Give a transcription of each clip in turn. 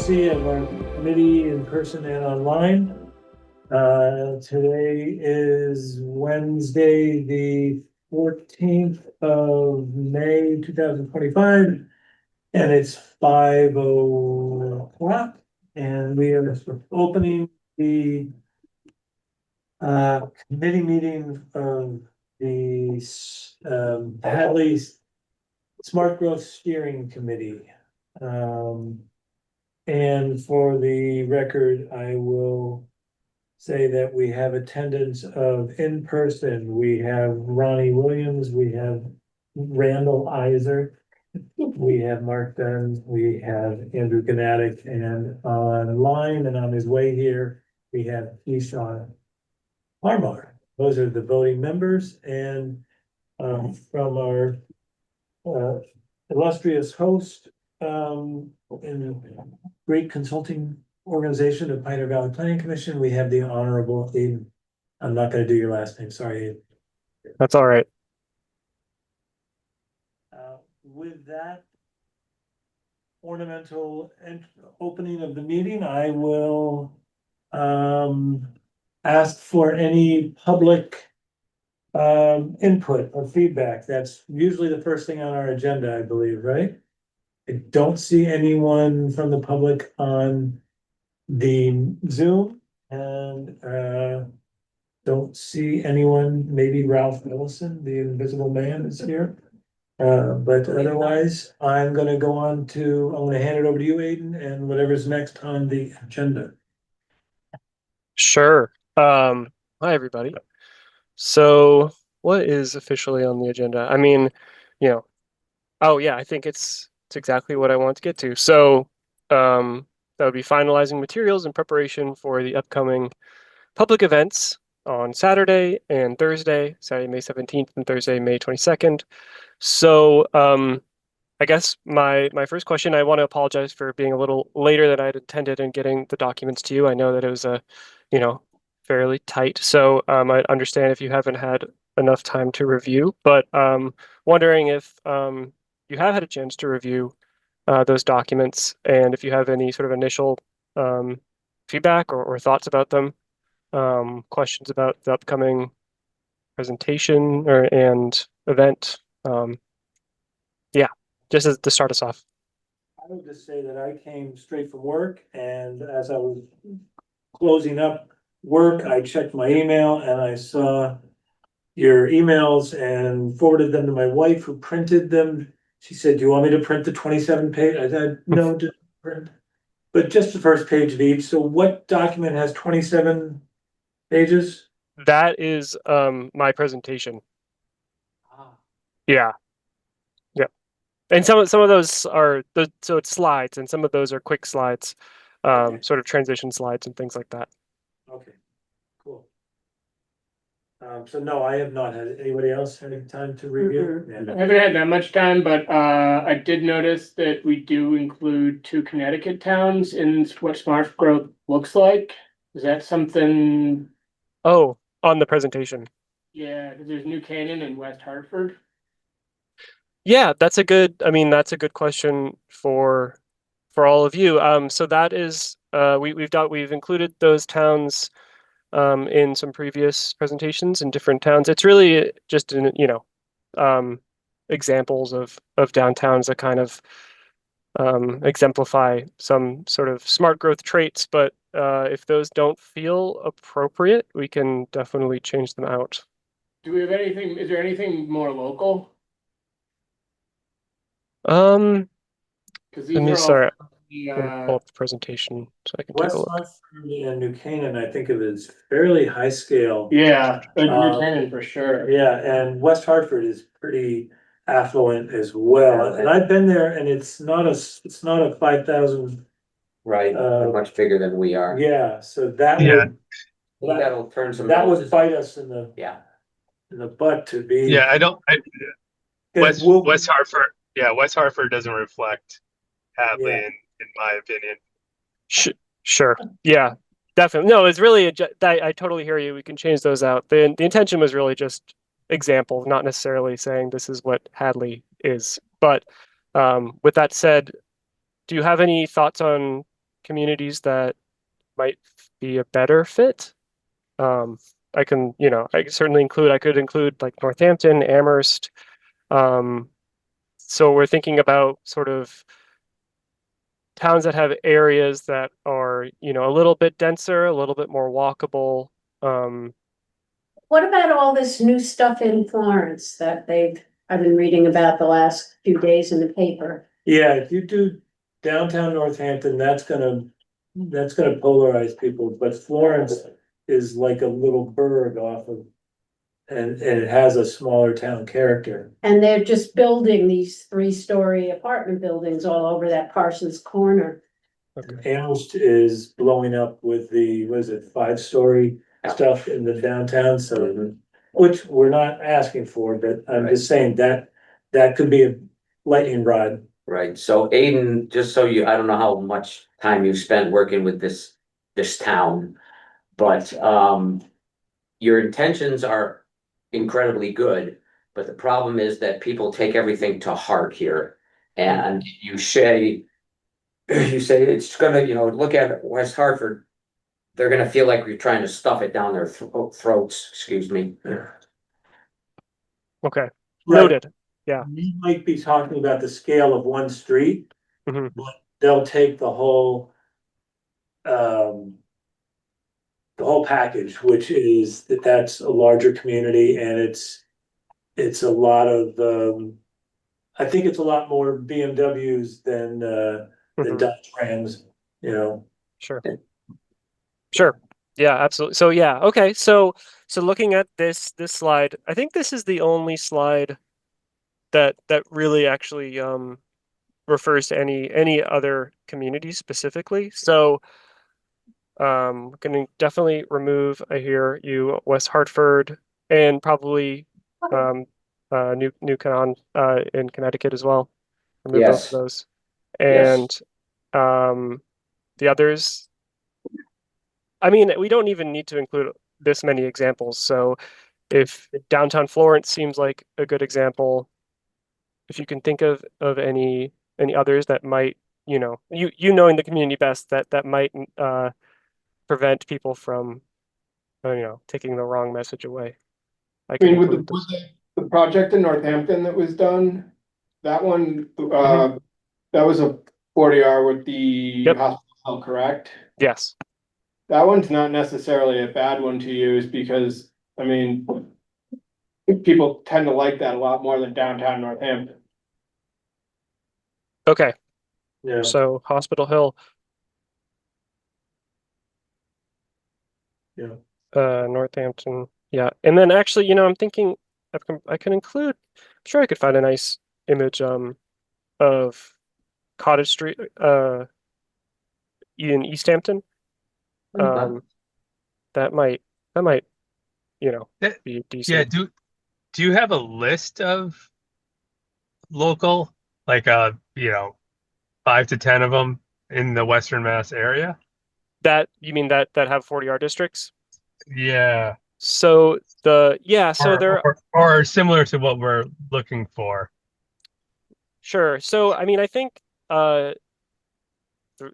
consistency of our committee in person and online. Today is Wednesday, the 14th of May, 2025, and it's 5:00, and we are opening the committee meeting of the Hadley Smart Growth Steering Committee. And for the record, I will say that we have attendance of in person. We have Ronnie Williams, we have Randall Iser, we have Mark Dunn, we have Andrew Ganatic, and online and on his way here, we have Keyshawn Harmar. Those are the voting members, and from our illustrious host in great consulting organization of Pioneer Valley Planning Commission, we have the Honorable Aiden. I'm not going to do your last name, sorry, Aiden. That's all right. With that ornamental opening of the meeting, I will ask for any public input or feedback. That's usually the first thing on our agenda, I believe, right? I don't see anyone from the public on the Zoom, and don't see anyone. Maybe Ralph Ellison, the Invisible Man, is here. But otherwise, I'm gonna hand it over to you, Aiden, and whatever's next on the agenda. Sure. Hi, everybody. So what is officially on the agenda? I mean, oh yeah, I think it's exactly what I want to get to. So that would be finalizing materials in preparation for the upcoming public events on Saturday and Thursday, Saturday, May 17th and Thursday, May 22nd. So I guess my first question, I want to apologize for being a little later than I had intended in getting the documents to you. I know that it was fairly tight. So I understand if you haven't had enough time to review, but wondering if you have had a chance to review those documents, and if you have any sort of initial feedback or thoughts about them, questions about the upcoming presentation and event. Yeah, just to start us off. I would just say that I came straight from work, and as I was closing up work, I checked my email and I saw your emails and forwarded them to my wife, who printed them. She said, "Do you want me to print the 27 page?" I said, "No, just print, but just the first page of each." So what document has 27 pages? That is my presentation. Yeah. Yeah. And some of those are so it's slides, and some of those are quick slides, Okay. sort of transition slides and things like that. Okay, cool. So no, I have not had. Anybody else had any time to review? I haven't had that much time, but I did notice that we do include 2 Connecticut towns in what smart growth looks like. Is that something? Oh, on the presentation. Yeah, 'cause there's New Canaan and West Hartford. Yeah, that's a good question for all of you. So that is we've included those towns in some previous presentations in different towns. It's really just examples of downtowns that kind of exemplify some sort of smart growth traits, but if those don't feel appropriate, we can definitely change them out. Do we have anything? Is there anything more local? Because these let me are all start. the, Pull up the presentation so I can take West a look. Hartford and New Canaan, I think of it as fairly high scale. Yeah, New Canaan for sure. Yeah, and West Hartford is pretty affluent as well. And I've been there, and it's not a 5,000. Right, they're much bigger than we are. Yeah, so that That'll turn some. would bite us in the butt to be. Yeah, West We'll- Hartford. Yeah, West Hartford doesn't reflect Hadley, Yeah. in my opinion. Sure. Yeah, definitely. No, it's really I totally hear you. We can change those out. The intention was really just examples, not necessarily saying this is what Hadley is. But with that said, do you have any thoughts on communities that might be a better fit. I can, I could certainly include, I could include like Northampton, Amherst. So we're thinking about sort of towns that have areas that are, a little bit denser, a little bit more walkable. What about all this new stuff in Florence that I've been reading about the last few days in the paper? Yeah, if you do downtown Northampton, that's gonna polarize people, but Florence is like a little burg off of. And it has a smaller town character. And they're just building these 3-story apartment buildings all over that Parsons Corner. Amherst is blowing up with the, what is it, 5-story stuff in the downtown, so. Which we're not asking for, but I'm just saying that could be a lightning rod. Right, so Aiden, just so I don't know how much time you've spent working with this town, but, your intentions are incredibly good, but the problem is that people take everything to heart here. And you say it's gonna, look at West Hartford, they're gonna feel like you're trying to stuff it down their throats, excuse me. Okay, Right. noted. Yeah. You might be talking about the scale of one street, Mhm. but they'll take the whole package, which is that's a larger community and it's a lot of, I think it's a lot more BMWs than Mhm. Dodge Rams, Sure. Sure. Yeah, absolutely. So yeah, okay. So looking at this slide, I think this is the only slide that really actually refers to any other community specifically. So can definitely remove, I hear you, West Hartford, and probably New Canaan in Connecticut as well. Remove both Yes. of those. Yes. And the others, I mean, we don't even need to include this many examples. So if downtown Florence seems like a good example, if you can think of any others that might, you knowing the community best, that might prevent people from, taking the wrong message away. I I can mean, with include those. the project in Northampton that was done, that one, that was a 40R with the Yep. hospital, correct? Yes. That one's not necessarily a bad one to use because, I mean, people tend to like that a lot more than downtown Northampton. Okay. yeah. So Hospital Hill. Yeah. Northampton. Yeah. And then actually, I'm thinking I can include, I'm sure I could find a nice image of Cottage Street in East Hampton. That might That- be Yeah, decent. do you have a list of local, like 5 to 10 of them in the Western Mass area? That you mean that have 40R districts? Yeah. So there Or similar to what we're looking for. sure. So I mean I think the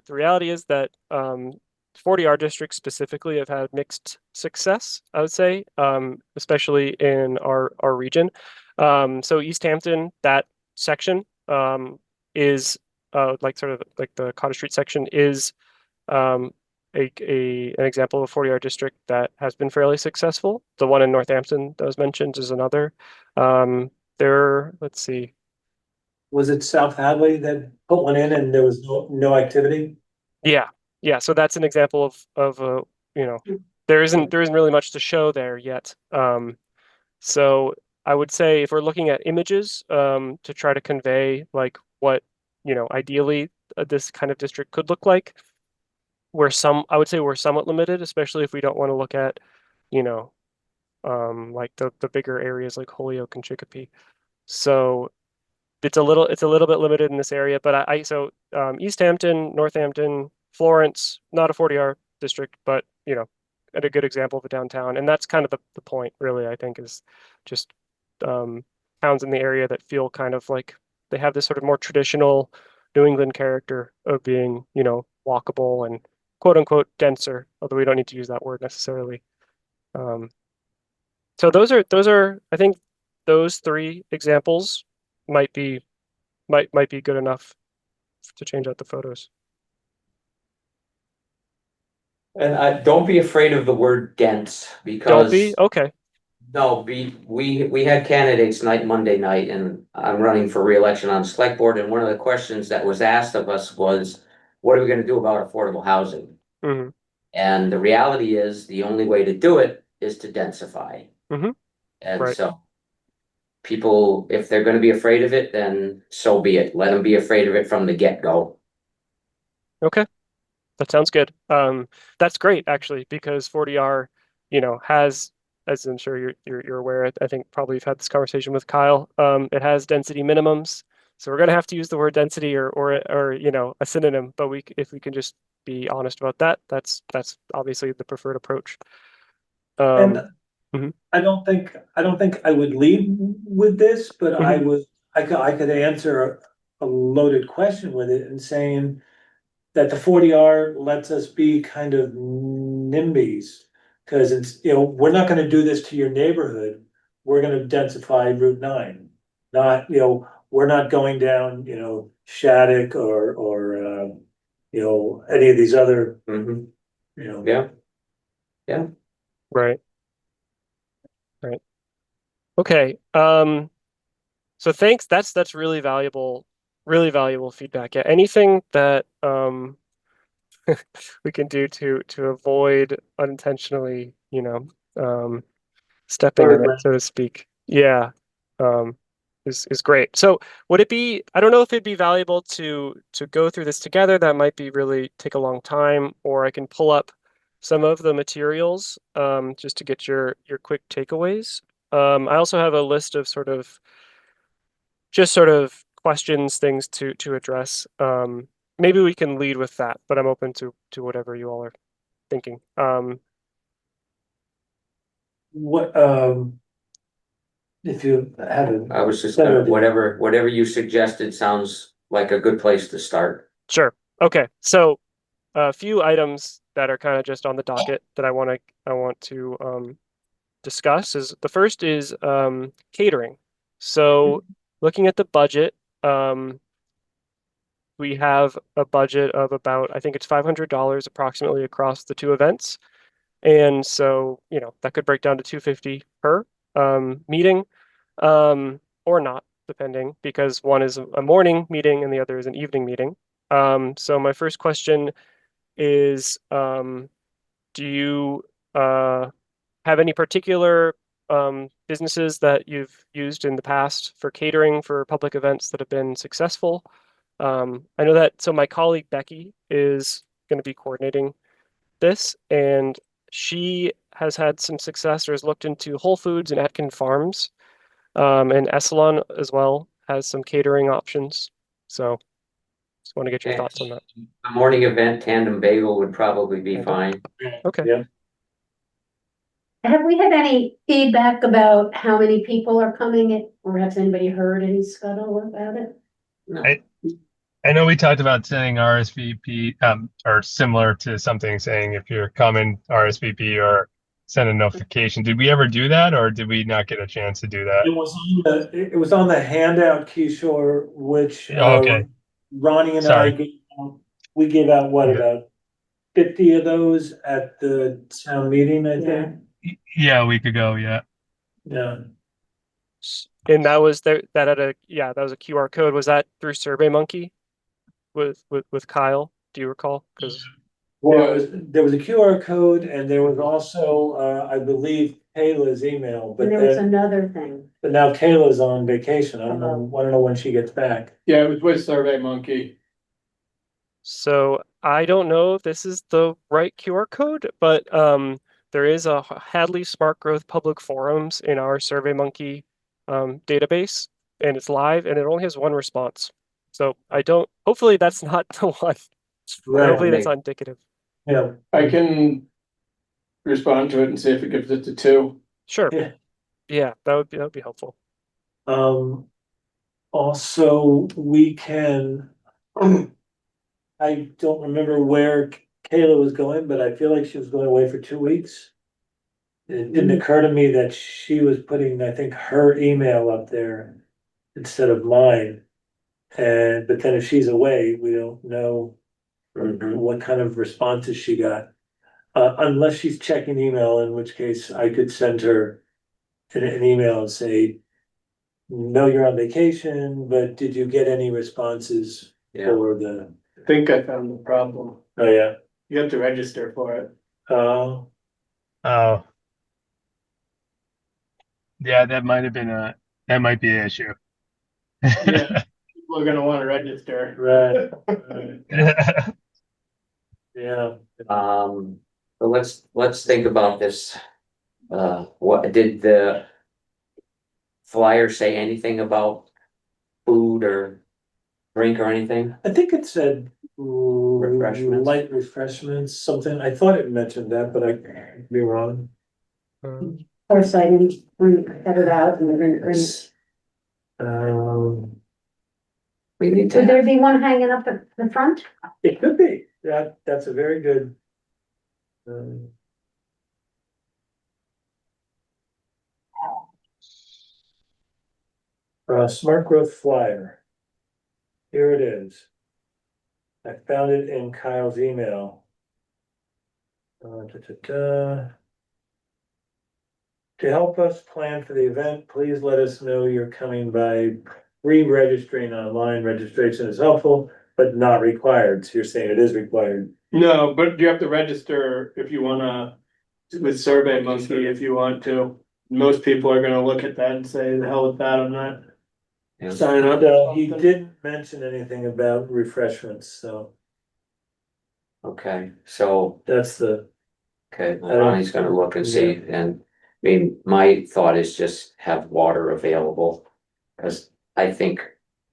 reality is that 40R districts specifically have had mixed success, I would say, especially in our region. So East Hampton, that section is like sort of like the Cottage Street section is an example of a 40R district that has been fairly successful. The one in Northampton that was mentioned is another. Let's see. Was it South Hadley that put one in and there was no activity? Yeah. So that's an example of there isn't really much to show there yet. So I would say if we're looking at images to try to convey like what ideally this kind of district could look like, I would say we're somewhat limited, especially if we don't want to look at like the bigger areas like Holyoke and Chicopee. So it's a little bit limited in this area, but East Hampton, Northampton, Florence, not a 40R district, but a good example of a downtown. And that's kind of the point, really, I think, is just towns in the area that feel kind of like they have this sort of more traditional New England character of being, walkable and quote unquote denser, although we don't need to use that word necessarily. So those are I think those three examples might be good enough to change out the photos. And don't be afraid of the word dense, Don't because be okay. no, we had candidates night, Monday night, and I'm running for reelection on the select board, and one of the questions that was asked of us was, what are we gonna do about affordable housing? Hmm. And the reality is, the only way to do it is to densify. Hmm. And Right. so people, if they're gonna be afraid of it, then so be it. Let them be afraid of it from the get-go. Okay. That sounds good. That's great actually, because 40R, has, as I'm sure you're aware, I think probably you've had this conversation with Kyle. It has density minimums, so we're gonna have to use the word density or a synonym. But if we can just be honest about that, that's obviously the preferred approach. And Mhm. I don't think I would lead with this, but Mhm. I could answer a loaded question with it and saying that the 40R lets us be kind of NIMBYs. Cause it's, we're not gonna do this to your neighborhood. We're gonna densify Route 9. Not, we're not going down, Shattuck or any of these other, Mhm. you know. Yeah. Yeah. Right. Right. Okay. So thanks. That's really valuable feedback. Yeah. Anything that we can do to avoid unintentionally, stepping in it, so to speak. Yeah. Um, is great. So would it be, I don't know if it'd be valuable to go through this together. That might be really take a long time, or I can pull up some of the materials just to get your quick takeaways. I also have a list of sort of questions, things to address. Maybe we can lead with that, but I'm open to whatever you all are thinking. What, if you have I was just, Better idea. whatever you suggested sounds like a good place to start. Sure. Okay. So a few items that are kind of just on the docket that I want to discuss is the first is catering. So looking at the budget, we have a budget of about, I think it's $500 approximately across the two events. And so, that could break down to $250 per meeting, or not, depending, because one is a morning meeting and the other is an evening meeting. So my first question is, do you have any particular businesses that you've used in the past for catering for public events that have been successful? I know that, so my colleague Becky is going to be coordinating this, and she has had some success or has looked into Whole Foods and Atkin Farms, and Essalon as well has some catering options. So just want to get your thoughts on that. A morning event, Tandem Bagel would probably be fine. Okay. Yeah. Have we had any feedback about how many people are coming, or has anybody heard any scuttle about it? No. I know we talked about sending RSVP, or similar to something saying if you're coming, RSVP or send a notification. Did we ever do that, or did we not get a chance to do that? It was on the handout, Kishore, which Oh, okay. Ronnie and I Sorry. we gave out what, Yeah. about 50 of those at the town meeting, I think. Yeah, a week ago. Yeah. Yeah. And that was there, that was a QR code. Was that through SurveyMonkey with Kyle? Do you recall? Because There was a QR code and there was also, I believe, Kayla's email, And there was another thing. but now Kayla's on vacation. I don't know when she gets back. Yeah, it was with Survey Monkey. so I don't know if this is the right QR code, but there is a Hadley Smart Growth Public Forums in our SurveyMonkey database, and it's live, and it only has one response. So hopefully that's not the one. Right. Hopefully that's not indicative. Yeah. I can respond to it and see if it gives it to 2. Sure. Yeah. Yeah, that would be helpful. Also, we can, I I don't remember where Kayla was going, but I feel like she was going away for 2 weeks. It didn't occur to me that she was putting, I think, her email up there instead of mine. But then if she's away, we don't know Mhm. what kind of responses she got. Unless she's checking email, in which case I could send her an email and say, no, you're on vacation, but did you get any responses Yeah, for the, I think I found the problem. oh, yeah, You have to register for it. oh, Oh. Yeah, that might be an issue. Yeah. People are gonna wanna register. right, yeah. but let's think about this. What did the flyer say anything about food or drink or anything? I think it said. Refreshments. Light refreshments, something, I thought it mentioned that, but I could be wrong. Of course, I didn't cut it out and bring it. We need Would to, there be one hanging up at the front? It could be, that's a very good. Smart growth flyer. Here it is. I found it in Kyle's email. To help us plan for the event, please let us know you're coming by re-registering online. Registration is helpful, but not required. So you're saying it is required. No, but you have to register if you wanna, with Survey Monkey if you want to. Most people are gonna look at that and say, the hell with that, I'm not yeah. signing up. No, he didn't mention anything about refreshments, so Okay, so, that's the, okay, Ronnie's gonna look and see, and, I mean, my thought is just have water available. Cause I think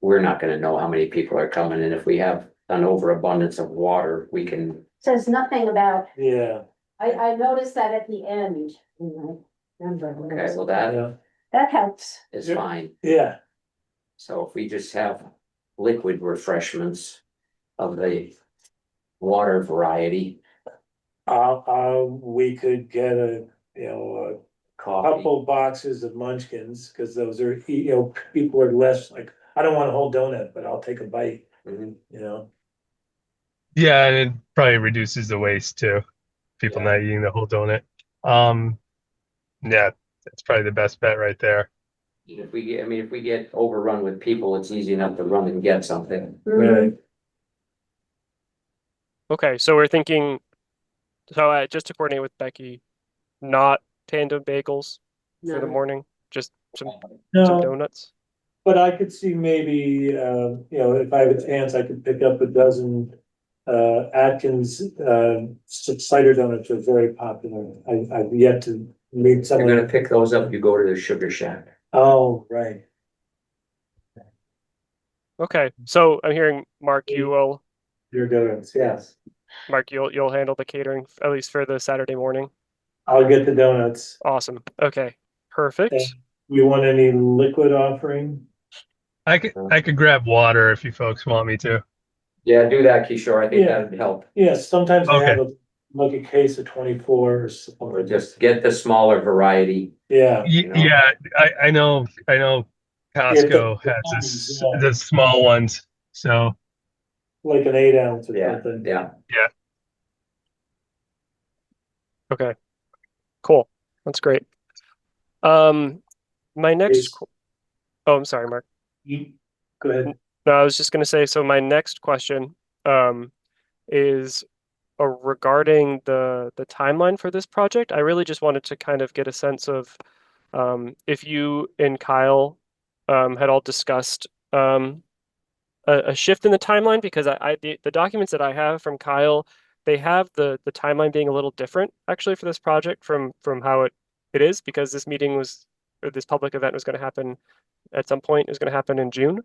we're not gonna know how many people are coming, and if we have an overabundance of water, we can, Says nothing about, yeah, I noticed that at the end. Remember. okay, well, that yeah, That helps. is Yep. fine. yeah. So if we just have liquid refreshments of the water variety, We could get a coffee, couple boxes of munchkins, cause those are, people are less like, I don't want a whole donut, but I'll take a bite, mhm, you know? Yeah, and it probably reduces the waste too. People Yeah. not eating the whole donut. Yeah, that's probably the best bet right there. if we get, I mean, if we get overrun with people, it's easy enough to run and get something. Right, Okay, so we're thinking, so just to coordinate with Becky, not tandem bagels for the No. morning, just some no, donuts. but I could see maybe, if I have a chance, I could pick up a dozen. Atkins, cider donuts are very popular. I've yet to meet You're someone. gonna pick those up, you go to the Sugar Shack. Oh, right. Okay, so I'm hearing Mark, you'll Your donuts, yes. you'll handle the catering at least for the Saturday morning. I'll get the donuts. Awesome. Okay, perfect. Okay. We want any liquid offering? I could grab water if you folks want me to. Yeah, do that, Kishore, I think Yeah. that'd help, Yes, sometimes they have Okay. like a case of 24 or something. or just get the smaller variety. Yeah, You know. Yeah, I know Yeah, Costco the has ones, yeah. the small ones. So like an 8 ounce or Yeah, something. yeah, Okay, cool. That's great. My next, Yes. oh, I'm sorry, Mark. Go ahead. No, I was just gonna say, so my next question, is regarding the timeline for this project. I really just wanted to kind of get a sense of, if you and Kyle, had all discussed, a shift in the timeline, because the documents that I have from Kyle, they have the timeline being a little different actually for this project from how it is, because this meeting was, or this public event was going to happen at some point, is going to happen in June.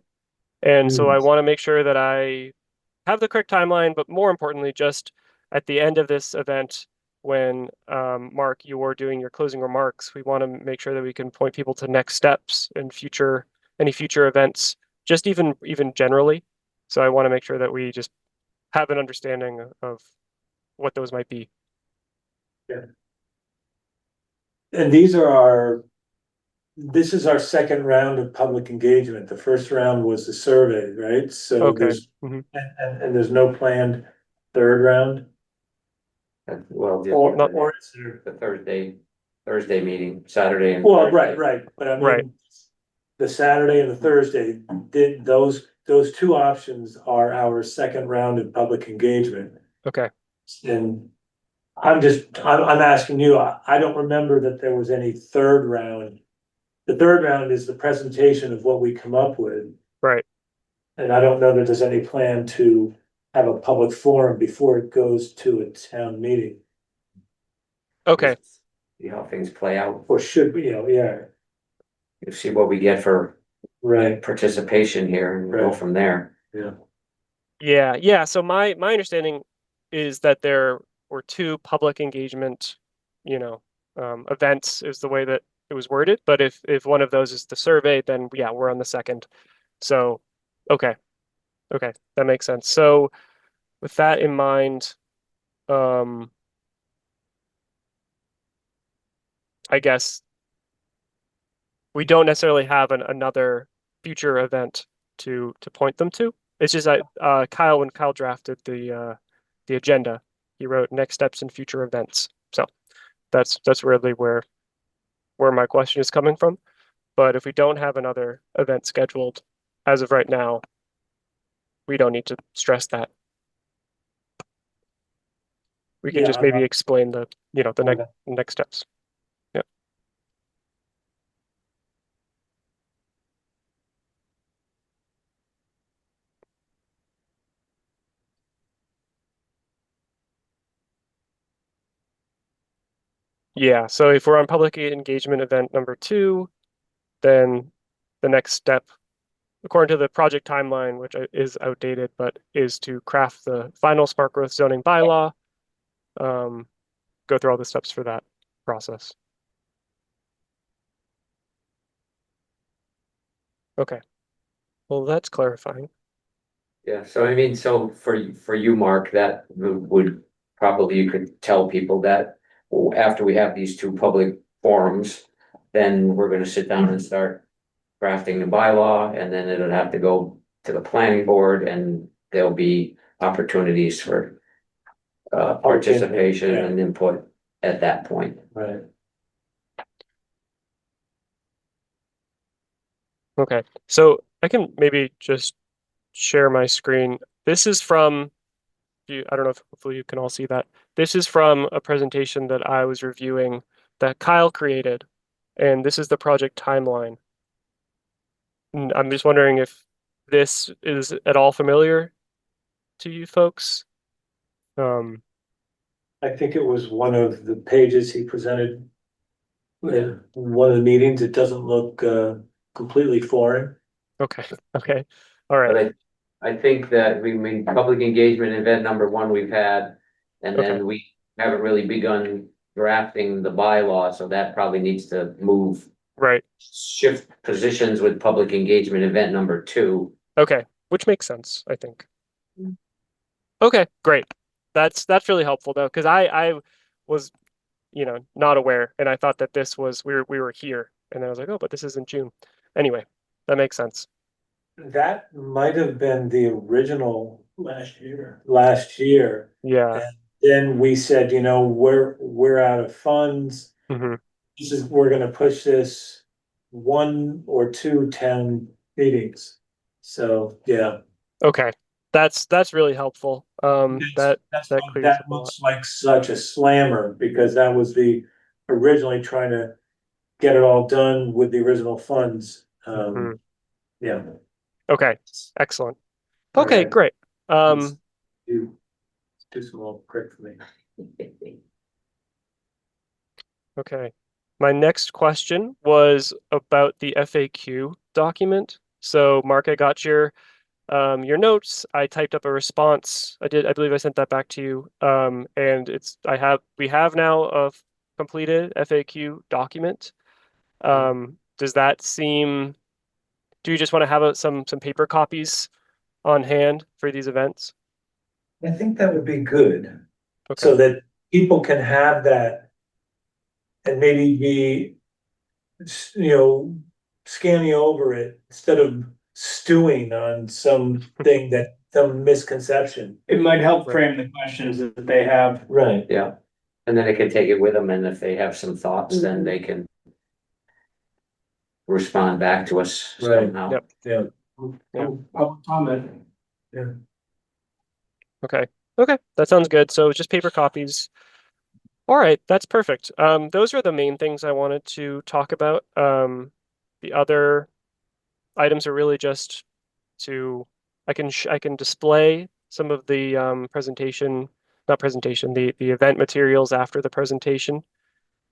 And so I want to make sure that I have the correct timeline, but more importantly, just at the end of this event, when Mark, you are doing your closing remarks, we want to make sure that we can point people to next steps and any future events, just even generally. So I want to make sure that we just have an understanding of what those might be. And this is our second round of public engagement. The first round was the survey, right? So Okay. there's, Mhm. and there's no planned third round? Well, Or, Not- or is there? the Thursday meeting, Saturday and. Well, Thursday. right, but I Right. mean, the Saturday and the Thursday, those two options are our second round of public engagement. Okay. And I'm asking you, I don't remember that there was any third round. The third round is the presentation of what we come up with, Right. and I don't know that there's any plan to have a public forum before it goes to a town meeting. Okay. See how things play out, Or should we, yeah, you see what we get for right, participation here and go Right. from there. Yeah. So my understanding is that there were two public engagement, events is the way that it was worded. But if one of those is the survey, then yeah, we're on the second. So, okay, that makes sense. So, with that in mind, I guess we don't necessarily have another future event to point them to. It's just that when Kyle drafted the agenda, he wrote next steps and future events. So that's really where my question is coming from. But if we don't have another event scheduled as of right now, we don't need to stress that. We can Yeah, just I'm maybe not- explain the Okay. next steps. Yeah, so if we're on public engagement event number 2, then the next step, according to the project timeline, which is outdated, but is to craft the final smart growth zoning bylaw, go through all the steps for that process. Okay, well, that's clarifying. Yeah, so I mean, so for you, Mark, that would probably, you could tell people that after we have these two public forums, then we're gonna sit down and start drafting the bylaw, and then it'll have to go to the planning board, and there'll be opportunities for participation yeah. and input at that point. right. Okay, so I can maybe just share my screen. This is from, I don't know if hopefully you can all see that. This is from a presentation that I was reviewing that Kyle created, and this is the project timeline. And I'm just wondering if this is at all familiar to you folks. I think it was one of the pages he presented in one of the meetings. It doesn't look completely foreign. Okay, all right. But I think that we mean public engagement event number 1 we've had, and Okay. then we haven't really begun drafting the bylaw, so that probably needs to move, Right. shift positions with public engagement event number 2. Okay, which makes sense, I think. Okay, great. That's really helpful though, because I was, not aware, and I thought that this was we were here, and then I was like, oh, but this is in June. Anyway, that makes sense. That might have been the original Last year. last year. Yeah. Then we said, we're out of funds. Hmm. We're gonna push this 1 or 2 town meetings. So, yeah. Okay, that's really helpful. That clears That up a lot. looks like such a slammer, because that was originally trying to get it all done with the original funds. Mhm. Yeah. Okay, excellent. Okay, Okay. great. Do some little prick for me. Okay. My next question was about the FAQ document. So Mark, I got your notes. I typed up a response. I believe I sent that back to you. And we have now a completed FAQ document. Does that seem, do you just want to have some paper copies on hand for these events? I think that would be good, Okay. so that people can have that. And maybe be, scanning over it instead of stewing on something that, some misconception. It might help Right. frame the questions that they have. Right. Yeah, and then they can take it with them, and if they have some thoughts, then they can respond back to us Right. somehow. Yep. Yeah. Yeah. Public comment. Okay. Okay. That sounds good. So just paper copies. All right. That's perfect. Those are the main things I wanted to talk about. The other items are really just to, I can display some of the not presentation, the event materials after the presentation,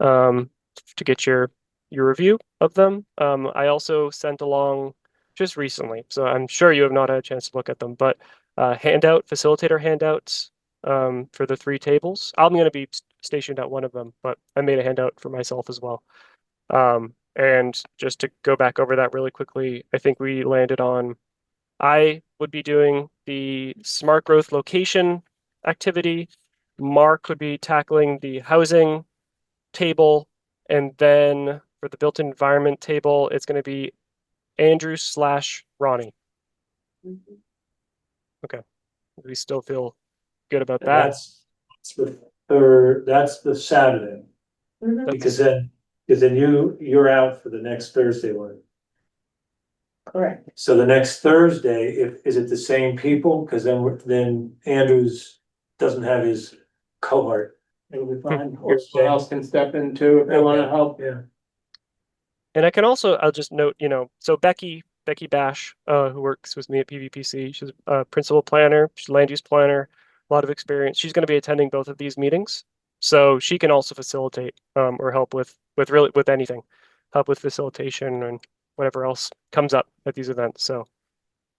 to get your review of them. I also sent along just recently, so I'm sure you have not had a chance to look at them, but facilitator handouts for the 3 tables. I'm going to be stationed at one of them, but I made a handout for myself as well. And just to go back over that really quickly, I think we landed on, I would be doing the smart growth location activity. Mark would be tackling the housing table. And then for the built environment table, it's going to be Andrew/Ronnie. We still feel good about And that. that's the Saturday, Mhm. because then you're out for the next Thursday one. Correct. So the next Thursday, is it the same people? Cause then Andrews doesn't have his cohort. It'll be fine, or someone else can step in too if they wanna help. Yeah. And I'll just note, so Becky Bash, who works with me at PVPC, she's a principal planner, she's a land use planner, a lot of experience. She's going to be attending both of these meetings. So she can also facilitate, or help with anything, help with facilitation and whatever else comes up at these events. So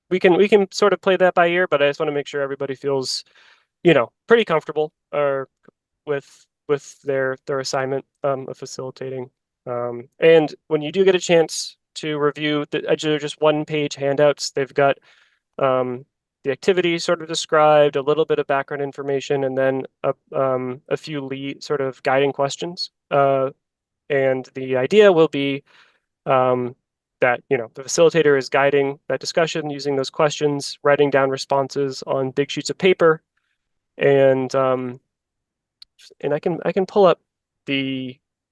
we can sort of play that by ear, but I just want to make sure everybody feels, pretty comfortable, with their assignment, of facilitating. And when you do get a chance to review they're just 1-page handouts. They've got the activity sort of described, a little bit of background information, and then a few lead sort of guiding questions. And the idea will be that the facilitator is guiding that discussion using those questions, writing down responses on big sheets of paper, and I can pull up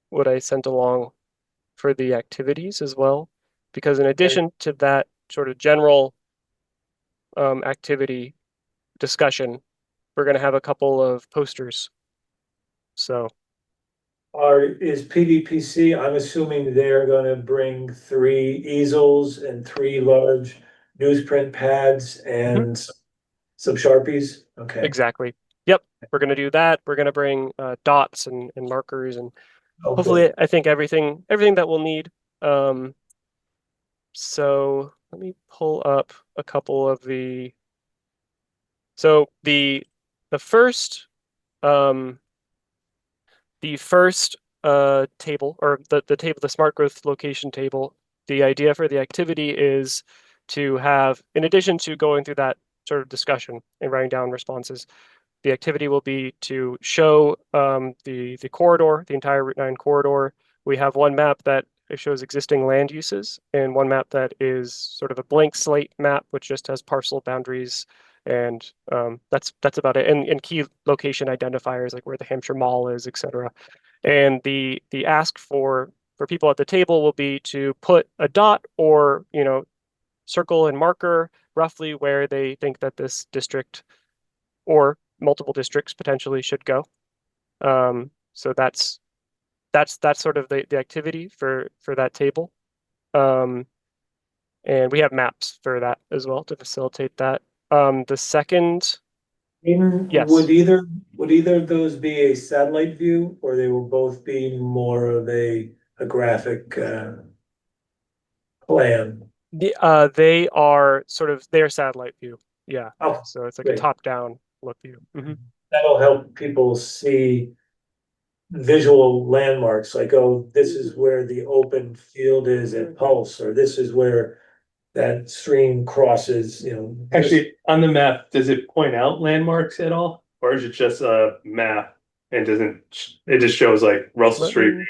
what I sent along for the activities as well, because in addition to that sort of general activity discussion, we're going to have a couple of posters. So Is PVPC, I'm assuming they're gonna bring 3 easels and 3 large newsprint pads and some Sharpies? Okay. exactly. Yep. We're going to do that. We're going to bring dots and markers, and Okay. hopefully I think everything that we'll need. So let me pull up a couple of so the first table, or the table, the smart growth location table, the idea for the activity is to have, in addition to going through that sort of discussion and writing down responses, the activity will be to show the corridor, the entire Route 9 corridor. We have one map that shows existing land uses, and one map that is sort of a blank slate map, which just has parcel boundaries, and that's about it. And key location identifiers like where the Hampshire Mall is, etc. And the ask for people at the table will be to put a dot or circle and marker roughly where they think that this district or multiple districts potentially should go. So that's sort of the activity for that table. And we have maps for that as well to facilitate that. The second, yes. Would either of those be a satellite view, or they will both be more of a graphic plan? They are their satellite view. Yeah. Oh, So it's like great. a top-down look view. That'll help people see visual landmarks, like, oh, this is where the open field is at Pulse, or this is where that stream crosses, you know. Actually, on the map, does it point out landmarks at all? Or is it just a map and it just shows like Russell Let Street? me-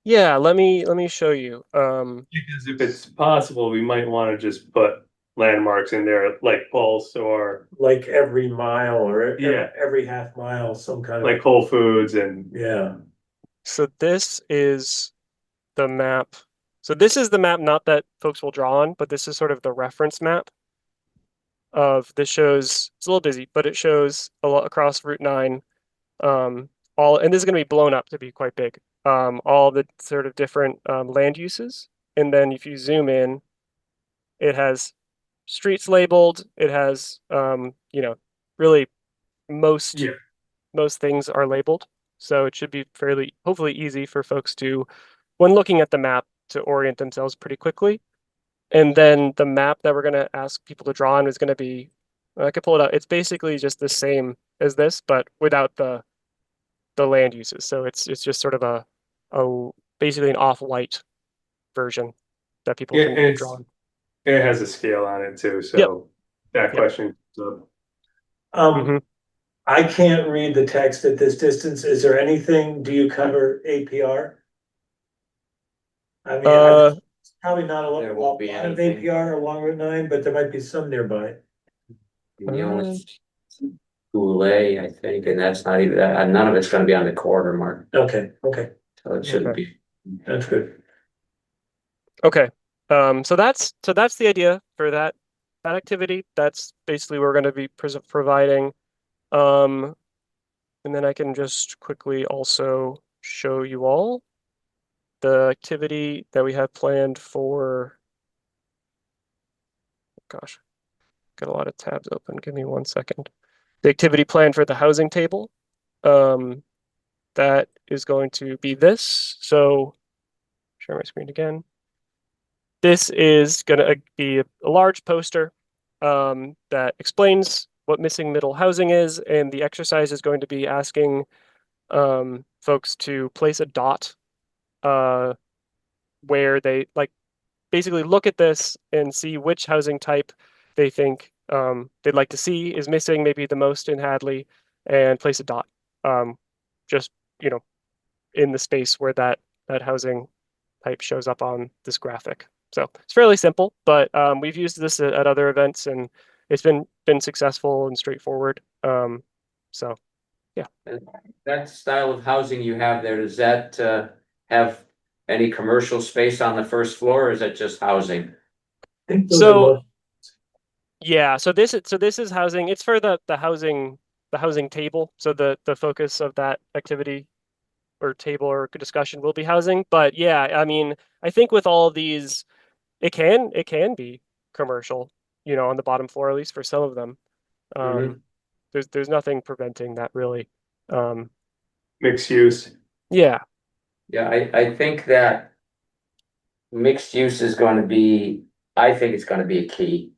Yeah, let me show you. Because if it's possible, we might want to just put landmarks in there like Pulse or Like every mile or Yeah. every half mile, some kind of. like Whole Foods and Yeah, So this is the map. So this is the map, not that folks will draw on, but this is sort of the reference map of this shows, it's a little busy, but it shows a lot across Route 9. All, and this is going to be blown up to be quite big. All the sort of different land uses. And then if you zoom in, it has streets labeled. It has, you know, really most Yeah. most things are labeled. So it should be fairly, hopefully easy for folks to, when looking at the map, to orient themselves pretty quickly. And then the map that we're going to ask people to draw on is going to be, I can pull it out. It's basically just the same as this, but without the land uses. So it's just sort of a basically an off-white version that people Yeah, can and it's- draw on. it has a scale on it too. So Yep. that Yep. question. So Mhm. I can't read the text at this distance. Is there anything, do you cover APR? I mean, Uh, it's probably not a lot There won't be lot of anything. APR along Route 9, but there might be some nearby. The only Goulet, I think, and that's not even, none of it's gonna be on the corridor mark, Okay, so it shouldn't Okay. be. that's good. Okay. So that's the idea for that activity. That's basically what we're going to be providing. And then I can just quickly also show you all the activity that we have planned for. Gosh, got a lot of tabs open. Give me 1 second. The activity plan for the housing table. That is going to be this. So share my screen again. This is going to be a large poster that explains what missing middle housing is, and the exercise is going to be asking folks to place a dot where they like basically look at this and see which housing type they think they'd like to see is missing maybe the most in Hadley, and place a dot just, you know, in the space where that housing type shows up on this graphic. So it's fairly simple, but we've used this at other events and it's been successful and straightforward. So That style of housing you have there, does that have any commercial space on the first floor, or is it just housing? I think those So- are both- yeah, so this is housing. It's for the housing table. So the focus of that activity or table or discussion will be housing. But yeah, I mean, I think with all of these, it can be commercial, you know, on the bottom floor, at least for some of them. Mhm. There's nothing preventing that really. mixed use. Yeah, Yeah, I think that mixed use is gonna be, I think it's gonna be a key.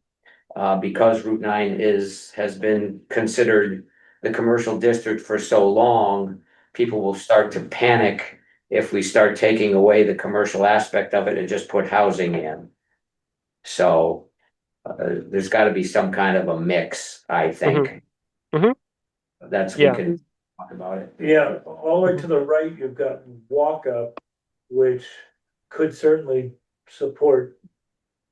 Because Route 9 has been considered the commercial district for so long, people will start to panic if we start taking away the commercial aspect of it and just put housing in. So, there's gotta be some kind of a mix, I think. Mhm. That's, we Yeah. can talk about it. Yeah, all the way to the right, you've got walk up, which could certainly support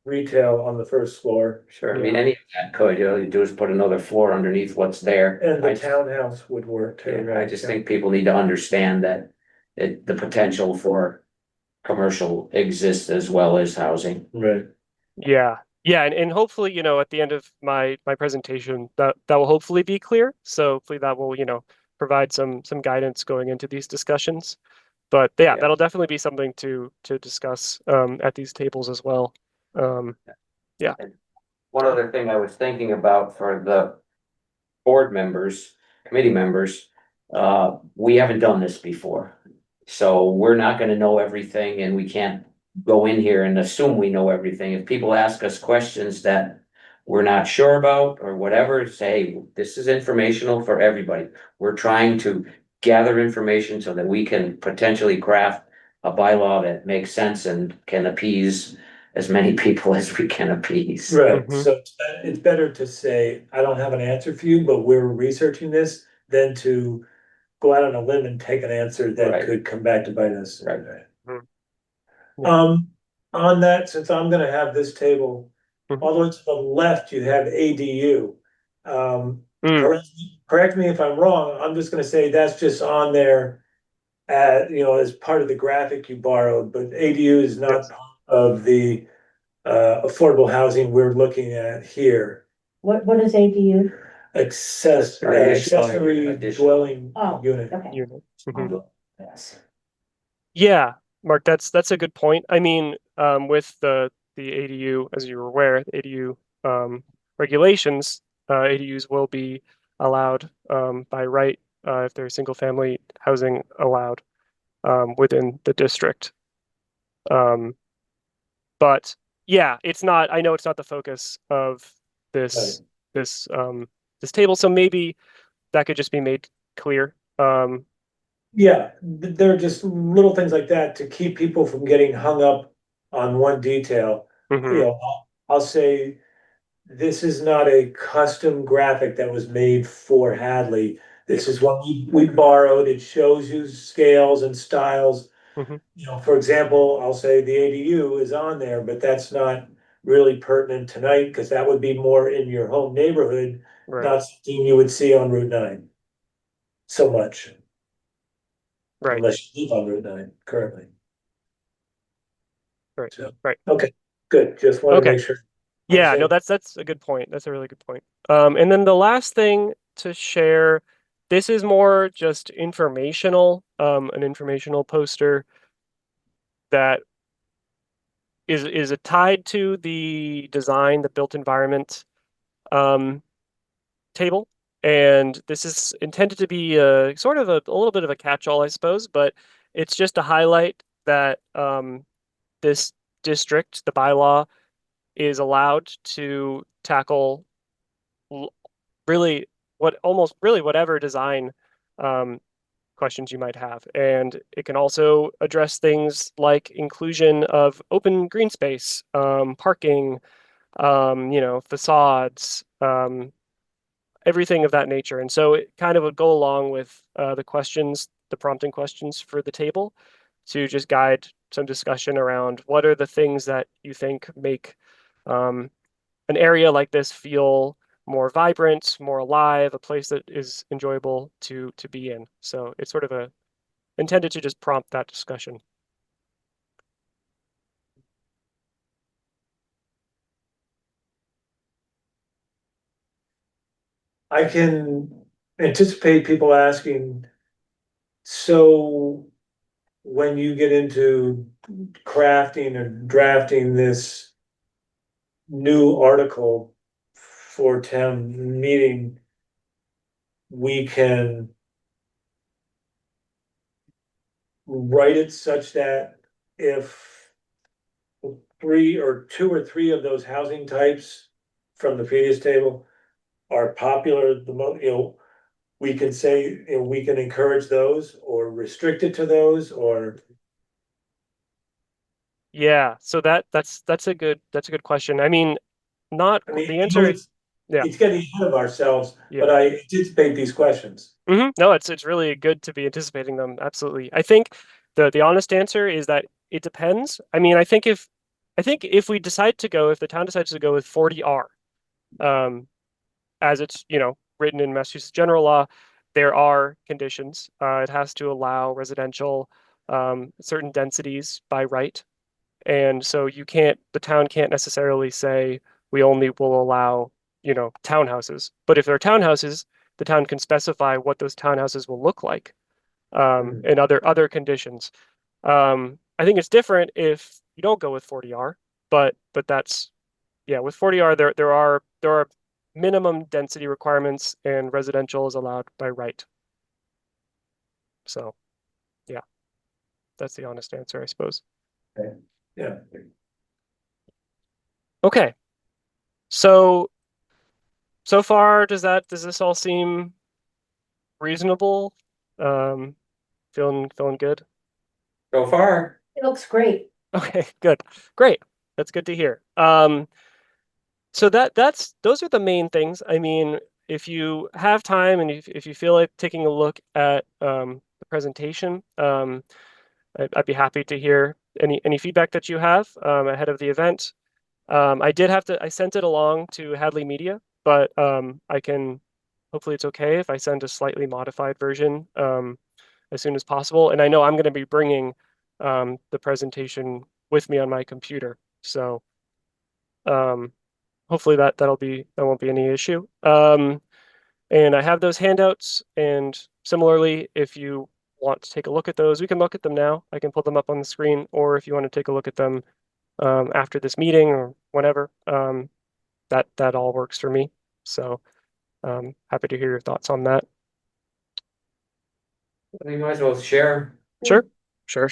retail on the first floor. Sure, I mean, Yeah. any of that could, all you do is put another floor underneath what's there. And the I- townhouse would work too, Yeah, right? I just think people need to understand that the potential for commercial exists as well as housing. Right. yeah, and hopefully, you know, at the end of my presentation, that will hopefully be clear. So hopefully that will, you know, provide some guidance going into these discussions. But yeah, Yeah. that'll definitely be something to discuss at these tables as well. One other thing I was thinking about for the board members, committee members, we haven't done this before. So we're not gonna know everything and we can't go in here and assume we know everything. If people ask us questions that we're not sure about or whatever, say, this is informational for everybody. We're trying to gather information so that we can potentially craft a bylaw that makes sense and can appease as many people as we can appease. Right, Mhm. so it's better to say, I don't have an answer for you, but we're researching this, than to go out on a limb and take an answer that Right. could come back to bite us. Right. Yeah. On that, since I'm gonna have this table, Mhm. all the way to the left, you have ADU. Mm, Correct me if I'm wrong, I'm just gonna say that's just on there. As part of the graphic you borrowed, but ADU is not Yes. part of the affordable housing we're looking at here. What is ADU? Accessory Additional. dwelling Oh, unit. okay. unit. Mhm. Yes. Yeah, Mark, that's a good point. I mean, with the ADU, as you were aware, the ADU regulations, ADUs will be allowed by right if there's single family housing allowed within the district. But yeah, it's not. I know it's not the focus of this this this table, so maybe that could just be made clear. Yeah, there are just little things like that to keep people from getting hung up on one detail. Mhm. I'll say this is not a custom graphic that was made for Hadley. This is one we borrowed. It shows you scales and styles. Mhm. For example, I'll say the ADU is on there, but that's not really pertinent tonight because that would be more in your home neighborhood, Right, not something you would see on Route 9 so much, right, unless you live on Route 9 currently. right, So, right. okay, good. Just wanted to Okay. make sure. Yeah, no, Understand. that's a good point. That's a really good point. And then the last thing to share, this is more just informational, an informational poster that is tied to the design, the built environment um, table. And this is intended to be a sort of a little bit of a catch-all, I suppose, but it's just to highlight that this district, the bylaw, is allowed to tackle really whatever design um, questions you might have. And it can also address things like inclusion of open green space, parking, facades, everything of that nature. And so it kind of would go along with the questions, the prompting questions for the table to just guide some discussion around what are the things that you think make um, an area like this feel more vibrant, more alive, a place that is enjoyable to be in. So it's sort of a intended to just prompt that discussion. I can anticipate people asking, so when you get into crafting or drafting this new article for town meeting, we can write it such that if two or three of those housing types from the previous table are popular, we can say, we can encourage those or restrict it to those, or Yeah, so that's a good question. I mean, not I mean, the answer. Yeah, it's getting ahead of ourselves, yeah. but I anticipate these questions. No, it's really good to be anticipating them. Absolutely. I think the honest answer is that it depends. I mean, I think if the town decides to go with 40R, um, as it's, written in Massachusetts general law, there are conditions. It has to allow residential, certain densities by right. And so the town can't necessarily say we only will allow, townhouses. But if there are townhouses, the town can specify what those townhouses will look like, and other conditions. I think it's different if you don't go with 40R, but that's, yeah, with 40R there are minimum density requirements and residential is allowed by right. So, yeah, that's the honest answer, I suppose. Yeah. Okay. So far, does this all seem reasonable? Um, feeling good? So far, It looks great. Okay, good. Great. That's good to hear. So those are the main things. I mean, if you have time and if you feel like taking a look at the presentation, I'd be happy to hear any feedback that you have ahead of the event. I sent it along to Hadley Media, but hopefully it's okay if I send a slightly modified version as soon as possible. And I know I'm going to be bringing the presentation with me on my computer, so hopefully that won't be any issue. And I have those handouts, and similarly, if you want to take a look at those, we can look at them now. I can pull them up on the screen, or if you want to take a look at them after this meeting or whenever, that all works for me. So happy to hear your thoughts on that. You might as well share. Sure.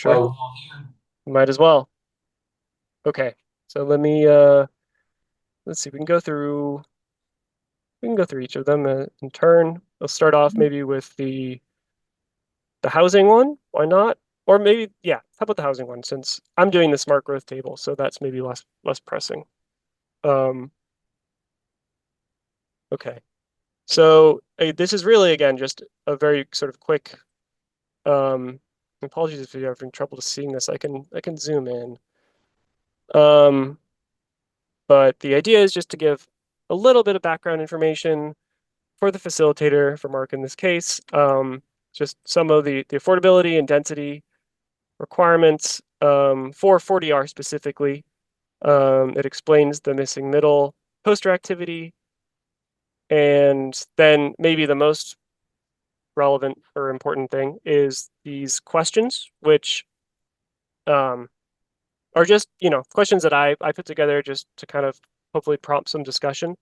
Well, Might as well. Okay, so let me let's see, we can go through each of them in turn. We'll start off maybe with the housing one. Why not? Or maybe, yeah, how about the housing one, since I'm doing the smart growth table, so that's maybe less pressing. Okay. So this is really, again, just a very sort of quick, apologies if you're having trouble seeing this. I can zoom in. But the idea is just to give a little bit of background information for the facilitator, for Mark in this case, just some of the affordability and density requirements for 40R specifically. It explains the missing middle poster activity, and then maybe the most relevant or important thing is these questions, which are just, questions that I put together just to kind of hopefully prompt some discussion.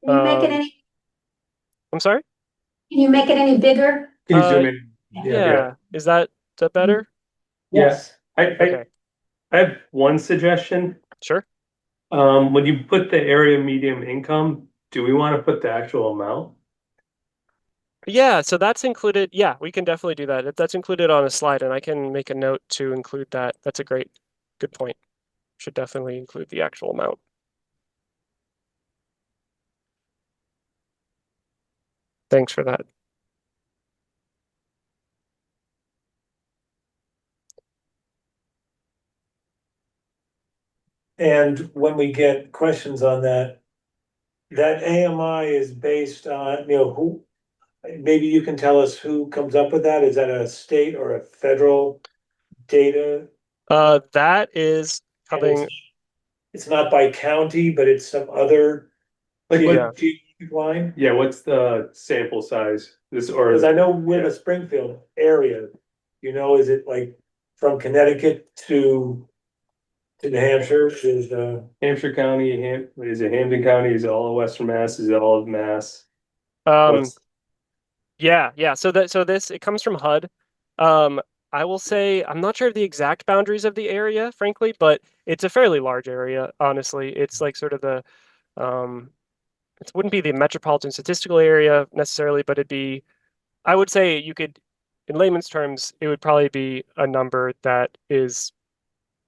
Can you make it any, I'm sorry? can you make it any bigger? Can you zoom in? Yeah. Is that better? Yes. Okay. I have one suggestion. Sure. When you put the area medium income, do we want to put the actual amount? Yeah, so that's included. Yeah, we can definitely do that. That's included on a slide, and I can make a note to include that. That's a good point. Should definitely include the actual amount. Thanks for that. And when we get questions on that AMI is based on, who, maybe you can tell us who comes up with that? Is that a state or a federal data? That is And coming. It's not by county, but it's some other geographic line? Yeah, what's the sample size? Because I know we're the Springfield area, is it like from Connecticut to New Hampshire, Hampshire County, is it Hampden County? Is it all of Western Mass? Is it all of Mass? Yeah. So this it comes from HUD. I will say I'm not sure of the exact boundaries of the area, frankly, but it's a fairly large area, honestly. It's like sort of the it wouldn't be the metropolitan statistical area necessarily, but I would say you could, in layman's terms, it would probably be a number that is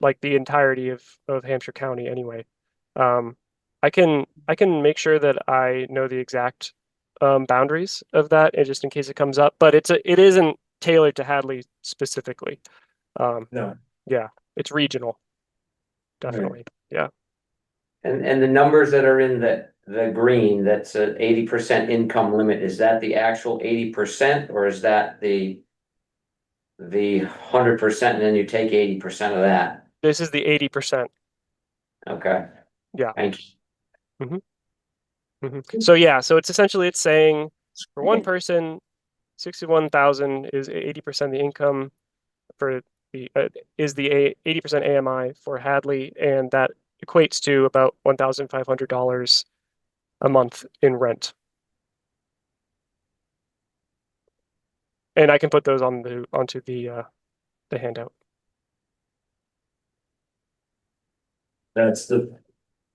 like the entirety of Hampshire County anyway. I can make sure that I know the exact boundaries of that, and just in case it comes up, but it isn't tailored to Hadley specifically. no. Yeah, it's regional. Definitely. Yeah. And the numbers that are in the green, that's a 80% income limit, is that the actual 80%, or is that the 100% and then you take 80% of that? This is the 80%. Okay. Yeah. Thank you. So yeah, so it's saying for one person, 61,000 is 80% of the income for the 80% AMI for Hadley, and that equates to about $1,500 a month in rent. And I can put those onto the handout. That's the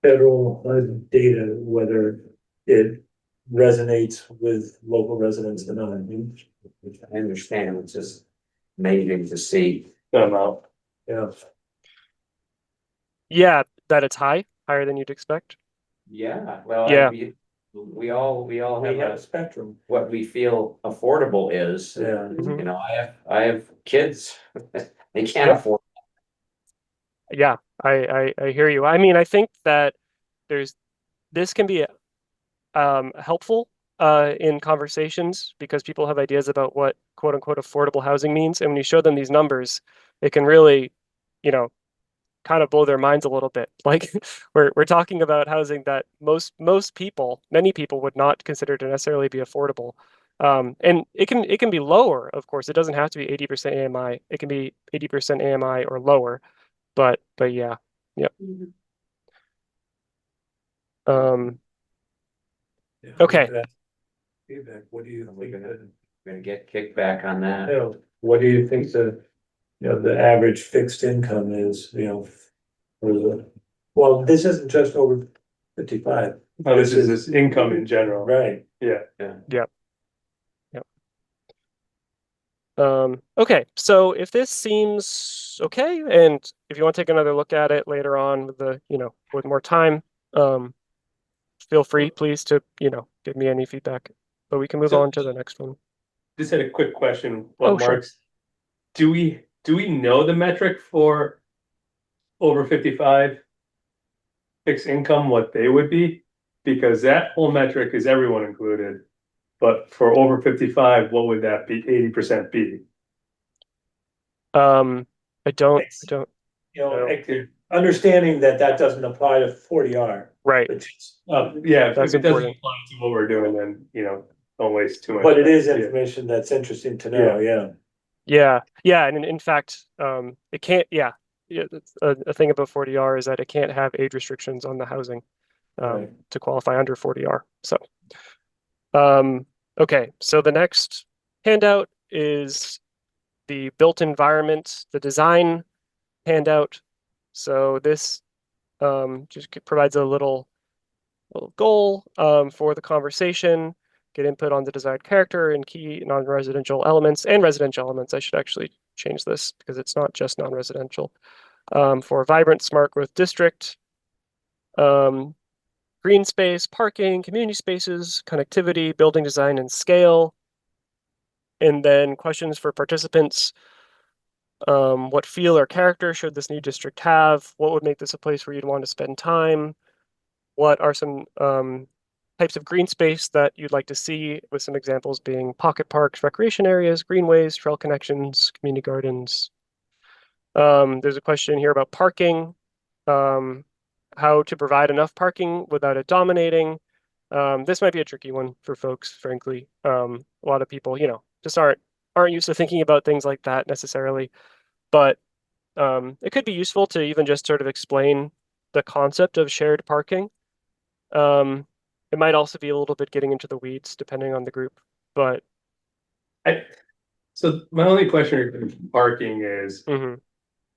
federal data, whether it resonates with local residents or not. I understand, it's just amazing to see. The amount. Yeah. Yeah, that it's higher than you'd expect. Yeah, well, Yeah. we all We have have a a, spectrum. what we feel affordable is. Yeah. Mhm. You know, I have kids, they can't Yep. afford. Yeah, I hear you. I mean, I think that this can be helpful in conversations because people have ideas about what quote unquote affordable housing means. And when you show them these numbers, it can really, you know, kind of blow their minds a little bit. Like we're talking about housing that most people, many people would not consider to necessarily be affordable. And it can be lower, of course. It doesn't have to be 80% AMI. It can be 80% AMI or lower. But yeah. Yep. Mhm. Yeah, Okay. that Feedback, what do you think? Gonna get kickback on that. What do you think the average fixed income is, for well, this isn't just over 55. Oh, this is this income in general. Right. Yeah. Yep. Okay, so if this seems okay, and if you want to take another look at it later on with with more time, feel free, please, to, give me any feedback. But we can move So- on to the next one. Just had a quick question. Oh, sure. Do we know the metric for over 55 fixed income, what they would be? Because that whole metric is everyone included. But for over 55, what would that be? 80% be? I don't, Understanding that doesn't apply to 40R. right, Yeah, That's if it doesn't important. apply to what we're doing, then, don't waste too much. But it is time. Yeah. information that's interesting to know, yeah. yeah, and in fact, it can't, that's a thing about 40R is that it can't have age restrictions on the housing, Right. to qualify under 40R. So, okay, so the next handout is the built environment, the design handout. So this just provides a little goal for the conversation, get input on the desired character and key non-residential elements and residential elements. I should actually change this because it's not just non-residential. For a vibrant smart growth district, green space, parking, community spaces, connectivity, building design and scale. And then questions for participants. What feel or character should this new district have? What would make this a place where you'd want to spend time? What are some types of green space that you'd like to see, with some examples being pocket parks, recreation areas, greenways, trail connections, community gardens. There's a question here about parking, how to provide enough parking without it dominating. This might be a tricky one for folks, frankly. A lot of people, just aren't used to thinking about things like that necessarily. But it could be useful to even just sort of explain the concept of shared parking. It might also be a little bit getting into the weeds depending on the group, but So my only question regarding parking is, mhm.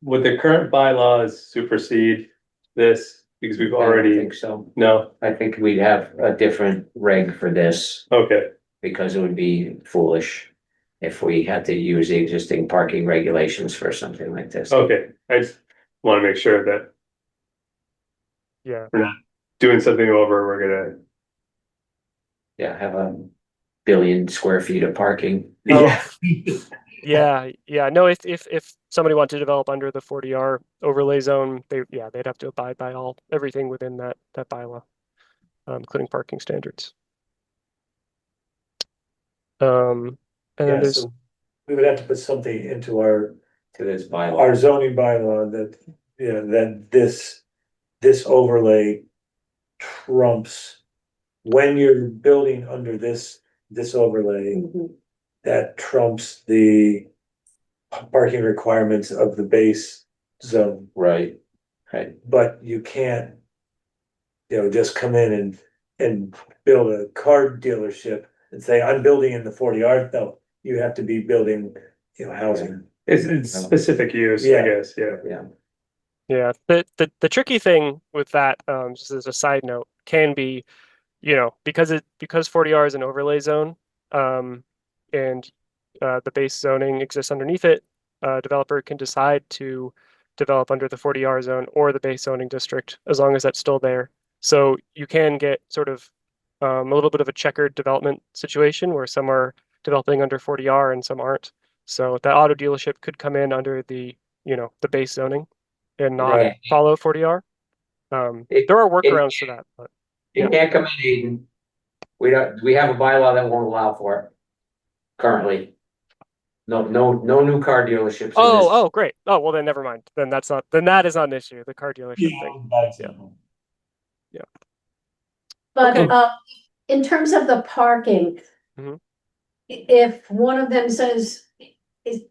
would the current bylaws supersede this? Because we've I don't already, think so. no, I think we'd have a different reg for this okay, because it would be foolish if we had to use the existing parking regulations for something like this. okay. I just want to make sure that Yeah. we're not doing something over, we're gonna. Yeah, have a billion square feet of parking. Yeah. Yeah. No, if somebody wanted to develop under the 40R overlay zone, they'd have to abide by everything within that bylaw, including parking standards. And then Yeah, there's so we would have to put something into our To this bylaw. our zoning bylaw that, that this overlay trumps. When you're building under this overlay, Mhm. that trumps the parking requirements of the base zone, Right, right. but you can't, just come in and build a car dealership and say, I'm building in the 40R. No, you have to be building, housing. It's specific use, I Yeah. guess, yeah. Yeah, Yeah, the tricky thing with that, just as a side note, can be, because 40R is an overlay zone, and the base zoning exists underneath it, developer can decide to develop under the 40R zone or the base zoning district, as long as that's still there. So you can get sort of a little bit of a checkered development situation where some are developing under 40R and some aren't. So that auto dealership could come in under the, the base zoning and not Right. follow 40R. There are workarounds for that, but You Yeah. can't come in, Aiden. We have a bylaw that won't allow for it currently. No new car dealerships in this. oh, great. Oh, well, then never mind. Then that is not an issue. The car dealership thing. But, Okay. in terms of the parking. Mhm. If one of them says, is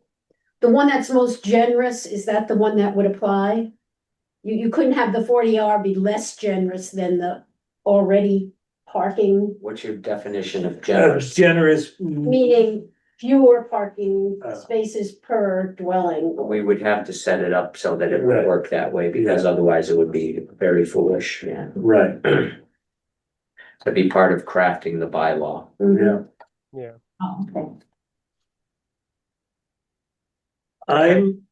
the one that's most generous, is that the one that would apply? You couldn't have the 40R be less generous than the already parking, What's your definition of generous? Generous. meaning fewer parking Oh. spaces per dwelling. We would have to set it up so that it would Right. work that way, because otherwise it would be very foolish, yeah. Right, To be part of crafting the bylaw. Mhm. Yeah. Oh, okay. I'm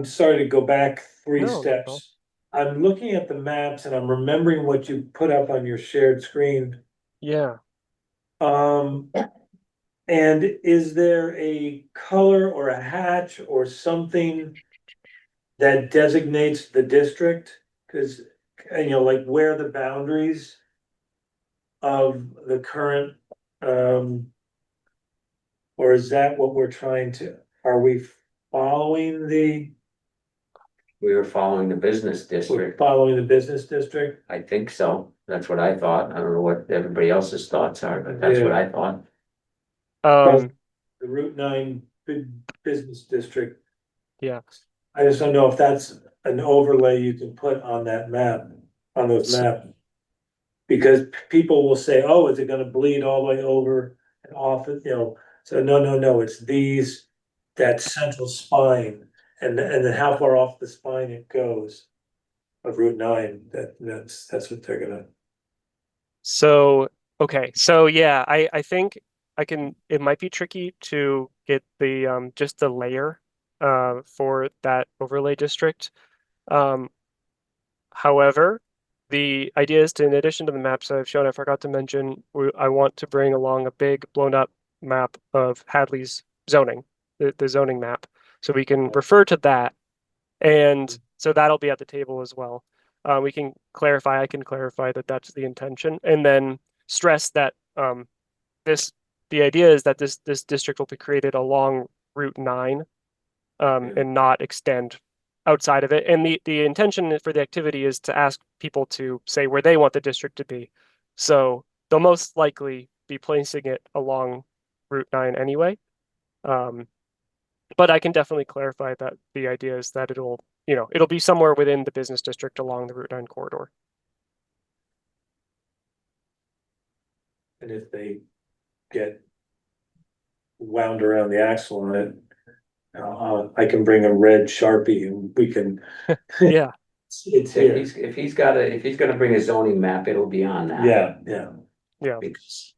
sorry to go back three No, not at all. steps. I'm looking at the maps and I'm remembering what you put up on your shared screen. Yeah. And is there a color or a hatch or something that designates the district? Cause, like where the boundaries of the current, or is that what we're are we following We were following the business we're district. following the business district? I think so. That's what I thought. I don't know what everybody else's thoughts are, but that's what I thought. The Route 9 business district. Yeah. I just don't know if that's an overlay you can put on that map, on those maps. Because people will say, oh, is it gonna bleed all the way over and off, so no, it's that central spine. And then how far off the spine it goes of Route 9, that's what they're gonna. So, okay. So yeah, I think it might be tricky to get the, just the layer, for that overlay district. However, the idea is to, in addition to the maps I've shown, I forgot to mention, I want to bring along a big blown up map of Hadley's zoning, the zoning map. So we can refer to that. And so that'll be at the table as well. I can clarify that that's the intention, and then stress that, the idea is that this district will be created along Route 9, and not extend outside of it. And the intention for the activity is to ask people to say where they want the district to be. So they'll most likely be placing it along Route 9 anyway. But I can definitely clarify that the idea is that it'll be somewhere within the business district along the Route 9 corridor. And if they get wound around the axle on it, I can bring a red Sharpie and we can. Yeah. It's here, If he's gonna bring a zoning map, it'll be on that. yeah, Because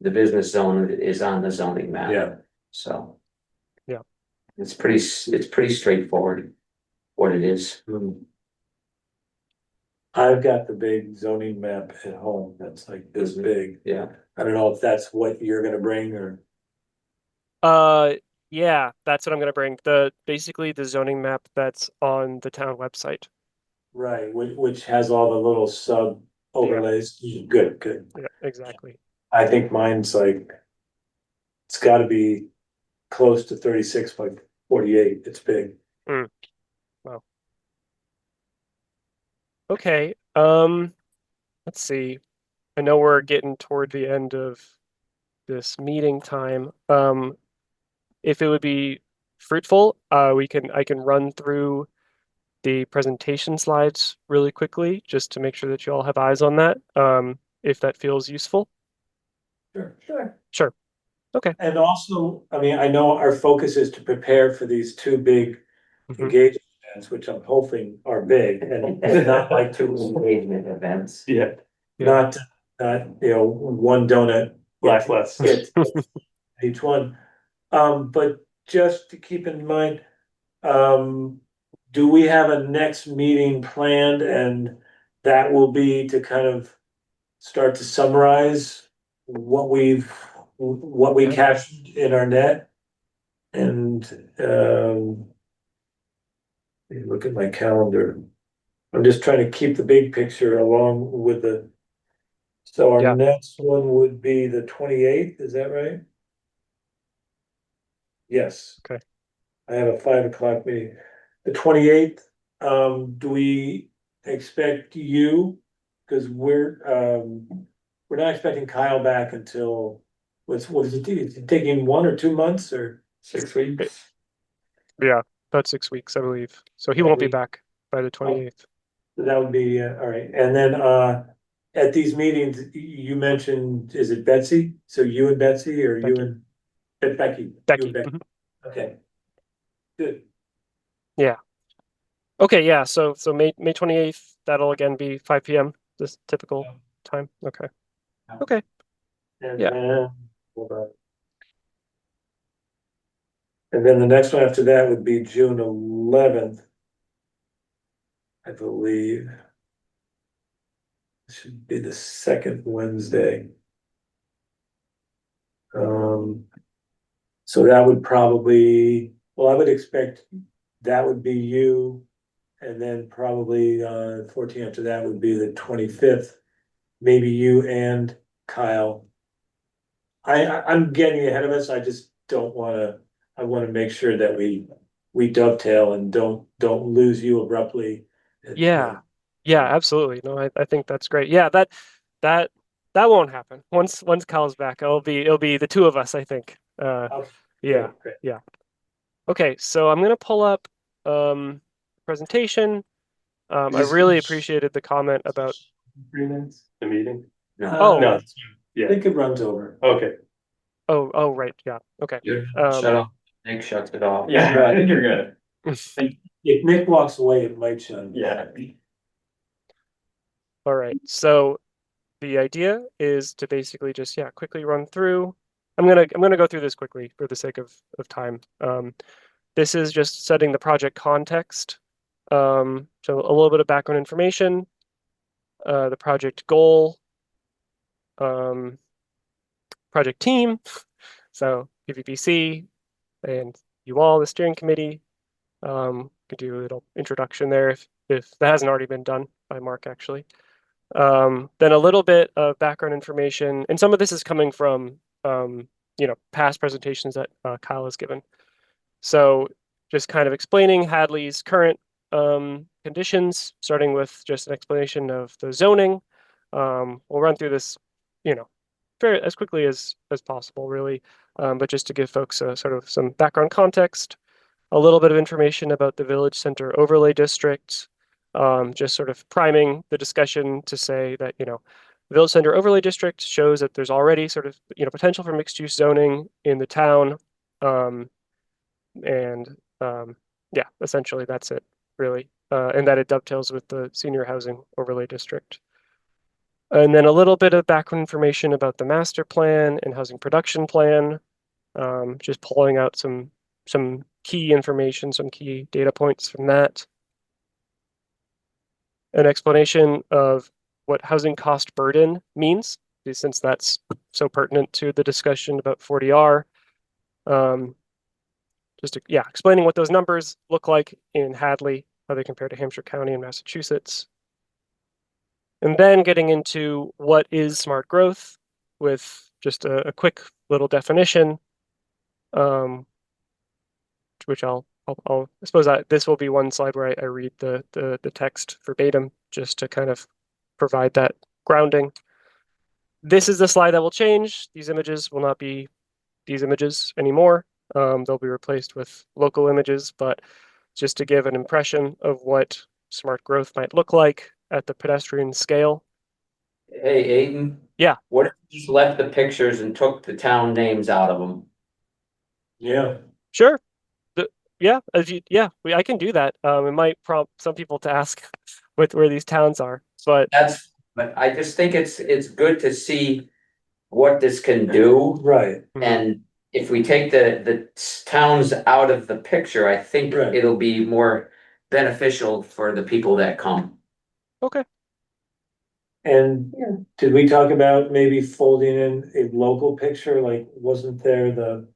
the business zone is on the zoning map. yeah. So. Yeah. It's pretty straightforward what it is. I've got the big zoning map at home that's like this big. Yeah. I don't know if that's what you're gonna bring or. Yeah, that's what I'm gonna bring. Basically the zoning map that's on the town website. Right, which has all the little sub overlays. Good. Yeah, exactly. I think mine's like. It's gotta be close to 36 by 48. It's big. Wow. Okay, let's see. I know we're getting toward the end of this meeting time. If it would be fruitful, I can run through the presentation slides really quickly, just to make sure that you all have eyes on that, if that feels useful. Sure. Sure. Okay. And also, I mean, I know our focus is to prepare for these two big Mhm. engagement events, which I'm hoping are big and not like Two engagement events. Yeah. Yeah. Not, one donut. Hit each one. But just to keep in mind, do we have a next meeting planned, and that will be to kind of start to summarize what we Yeah. captured in our net? And, let me look at my calendar. I'm just trying to keep the big picture along with the, so our Yeah. next one would be the 28th, is that right? Yes. Okay. I have a 5 o'clock meeting. The 28th, do we expect you? Cause we're not expecting Kyle back until, what is it, is it taking 1 or 2 months or 6 weeks? Yeah, about 6 weeks, I believe. So he Yeah, won't be we- back by the 28th. That would be, all right, and then, at these meetings, you mentioned, is it Betsy? So you and Betsy, or you Becky. and Becky? You Becky. and Becky, Mhm. okay. Good. Okay, yeah, so May 28th, that'll again be 5 p.m. this typical Yeah. time. Okay. Yeah. Okay. And Yeah. then, hold on. And then the next one after that would be June 11th. I believe. Should be the second Wednesday. So that would probably, well, I would expect that would be you. And then probably 14 after that would be the 25th. Maybe you and Kyle. I'm getting ahead of us. I just don't wanna, I wanna make sure that we dovetail and don't lose you abruptly. Yeah. Yeah, absolutely. No, I think that's great. Yeah, that won't happen. Once Kyle's back, it'll be the two of us, I think. Okay, Yeah. great. Yeah. Okay, so I'm gonna pull up presentation. I really appreciated the comment about 3 minutes, the meeting? Oh. No, I think it runs over. Okay. oh right, yeah. Okay. You're shut off, Nick shuts it off. Yeah, I think you're good. If Nick walks away, it might shut. Yeah. All right. So the idea is to basically just, yeah, quickly run through. I'm gonna go through this quickly for the sake of time. This is just setting the project context. So a little bit of background information, the project goal, project team, so PVPC, and you all, the steering committee. Could do a little introduction there if that hasn't already been done by Mark, actually. Then a little bit of background information, and some of this is coming from past presentations that Kyle has given. So just kind of explaining Hadley's current conditions, starting with just an explanation of the zoning. We'll run through this, very as quickly as possible, really, but just to give folks a sort of some background context, a little bit of information about the Village Center Overlay District, just sort of priming the discussion to say that, the Village Center Overlay District shows that there's already sort of, potential for mixed use zoning in the town. Yeah, essentially that's it, really. And that it dovetails with the Senior Housing Overlay District. And then a little bit of background information about the master plan and housing production plan, just pulling out some key information, some key data points from that. An explanation of what housing cost burden means, since that's so pertinent to the discussion about 40R. Explaining what those numbers look like in Hadley, how they compare to Hampshire County and Massachusetts. And then getting into what is smart growth with just a quick little definition, which I suppose this will be one slide where I read the text verbatim just to kind of provide that grounding. This is the slide that will change. These images will not be these images anymore. They'll be replaced with local images, but just to give an impression of what smart growth might look like at the pedestrian scale. Hey, Aiden. Yeah. What if you just left the pictures and took the town names out of them? Yeah, Sure. I can do that. It might prompt some people to ask where these towns are, but But I just think it's good to see what this can do. right. And if we take the towns out of the picture, I think Right. it'll be more beneficial for the people that come. Okay. And Yeah. did we talk about maybe folding in a local picture, like wasn't there the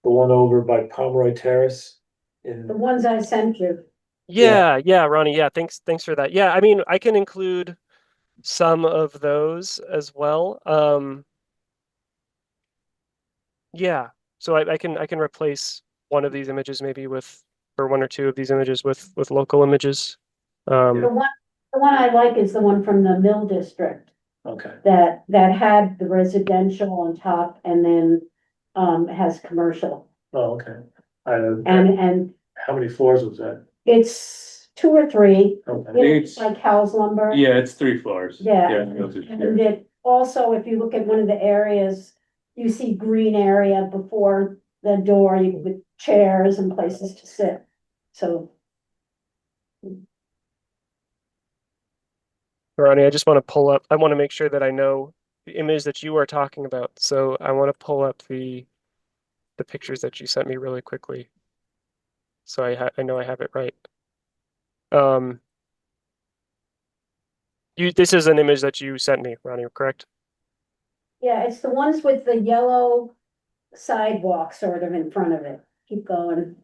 one over by Pomeroy Terrace? The In, ones I sent you. Yeah, Ronnie. Yeah, thanks for that. Yeah, I mean, I can include some of those as well. Yeah, so I can replace one of these images maybe with, or one or two of these images with local images. The one I like is the one from the Mill District okay, that had the residential on top and then has commercial. oh, okay. And How many floors was that? it's 2 or 3, Okay, you know, it's like Hal's lumber. Yeah, it's 3 floors. Yeah. it goes through And it also, if you look at one of the areas, you see green area before the door with chairs and places to sit. So Ronnie, I just want to pull up, I want to make sure that I know the image that you are talking about. So I want to pull up the pictures that you sent me really quickly. So I know I have it right. This is an image that you sent me, Ronnie, correct? yeah, it's the ones with the yellow sidewalk sort of in front of it. Keep going.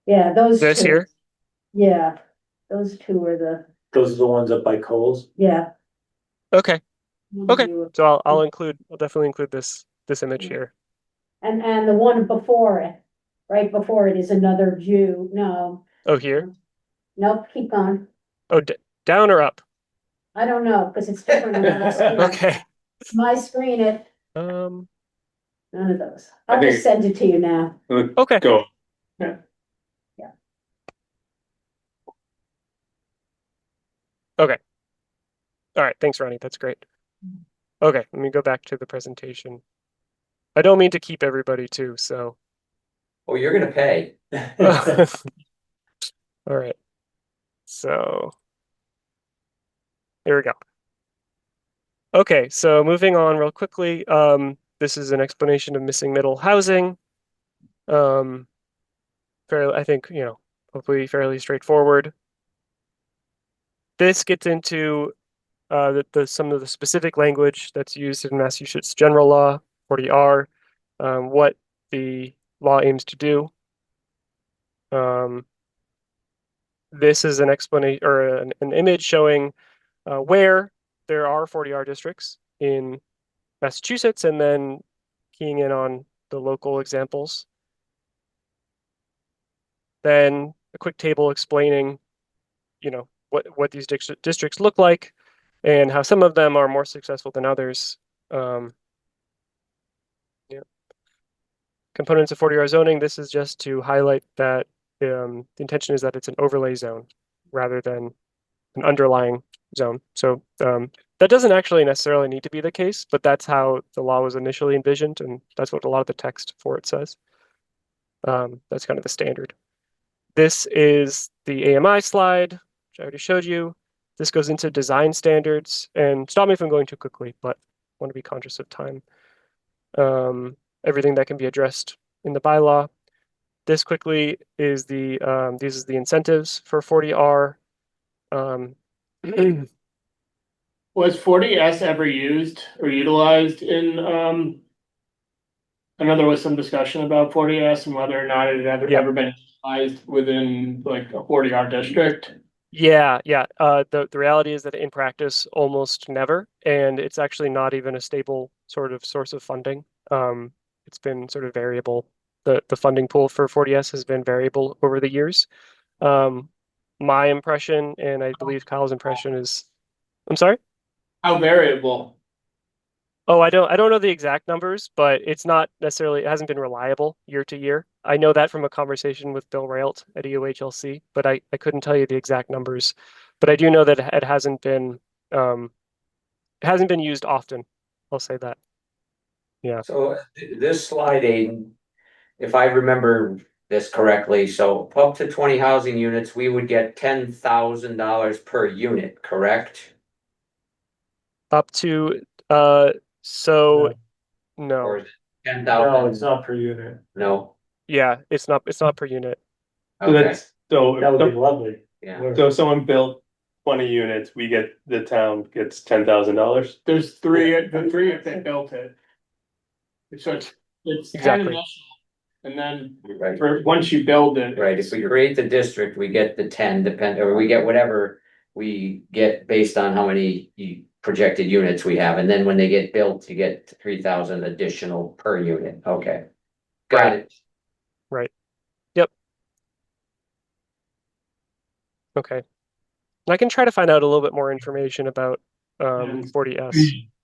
Yeah, those This two. here? Yeah, those two are the, those are the ones up by Coles? yeah. Okay. Okay. You- So I'll definitely include this image here. And the one before it, right before it is another view. No, Oh, here? nope, keep going. Oh, down or up? I don't know, because it's different on my screen. Okay. My screen, Um, none of those. I I'll think- just send it to you now. okay. Go. Okay. All right. Thanks, Ronnie. That's great. Okay. Let me go back to the presentation. I don't mean to keep everybody too, so. Oh, you're gonna pay. All right. So here we go. Okay, so moving on real quickly. This is an explanation of missing middle housing. Fairly, I think, hopefully fairly straightforward. This gets into some of the specific language that's used in Massachusetts general law, 40R, what the law aims to do. This is an explanation or an image showing where there are 40R districts in Massachusetts, and then keying in on the local examples. Then a quick table explaining, what these districts look like and how some of them are more successful than others. Components of 40R zoning, this is just to highlight that the intention is that it's an overlay zone rather than an underlying zone. So that doesn't actually necessarily need to be the case, but that's how the law was initially envisioned, and that's what a lot of the text for it says. That's kind of the standard. This is the AMI slide, which I already showed you. This goes into design standards, and stop me if I'm going too quickly, but I want to be conscious of time. Everything that can be addressed in the bylaw. This quickly is these is the incentives for 40R. Was 40S ever used or utilized in, I know there was some discussion about 40S and whether or not it had Yeah. ever been utilized within like a 40R district. Yeah. The reality is that in practice, almost never, and it's actually not even a stable sort of source of funding. It's been sort of variable. The funding pool for 40S has been variable over the years. My impression, and I believe Kyle's impression is, I'm sorry? How variable? Oh, I don't know the exact numbers, but it's not necessarily, it hasn't been reliable year to year. I know that from a conversation with Bill Raelt at EOHLC, but I couldn't tell you the exact numbers. But I do know that it hasn't been used often. I'll say that. Yeah. So this slide, Aiden, if I remember this correctly, so up to 20 housing units, we would get $10,000 per unit, correct? Up to so Or No, is it 10,000? No, it's not per unit. No, yeah, it's not per unit. So okay, that's, so, That would be if lovely. yeah, so if someone built 20 units, the town gets $10,000. There's the three if they built it. So it's 10 Exactly. initial, and then right, once you build it. right, if we create the district, we get the 10, or we get whatever we get based on how many projected units we have, and then when they get built, you get 3,000 additional per unit, okay. Got it, Okay. And I can try to find out a little bit more information about And 40S.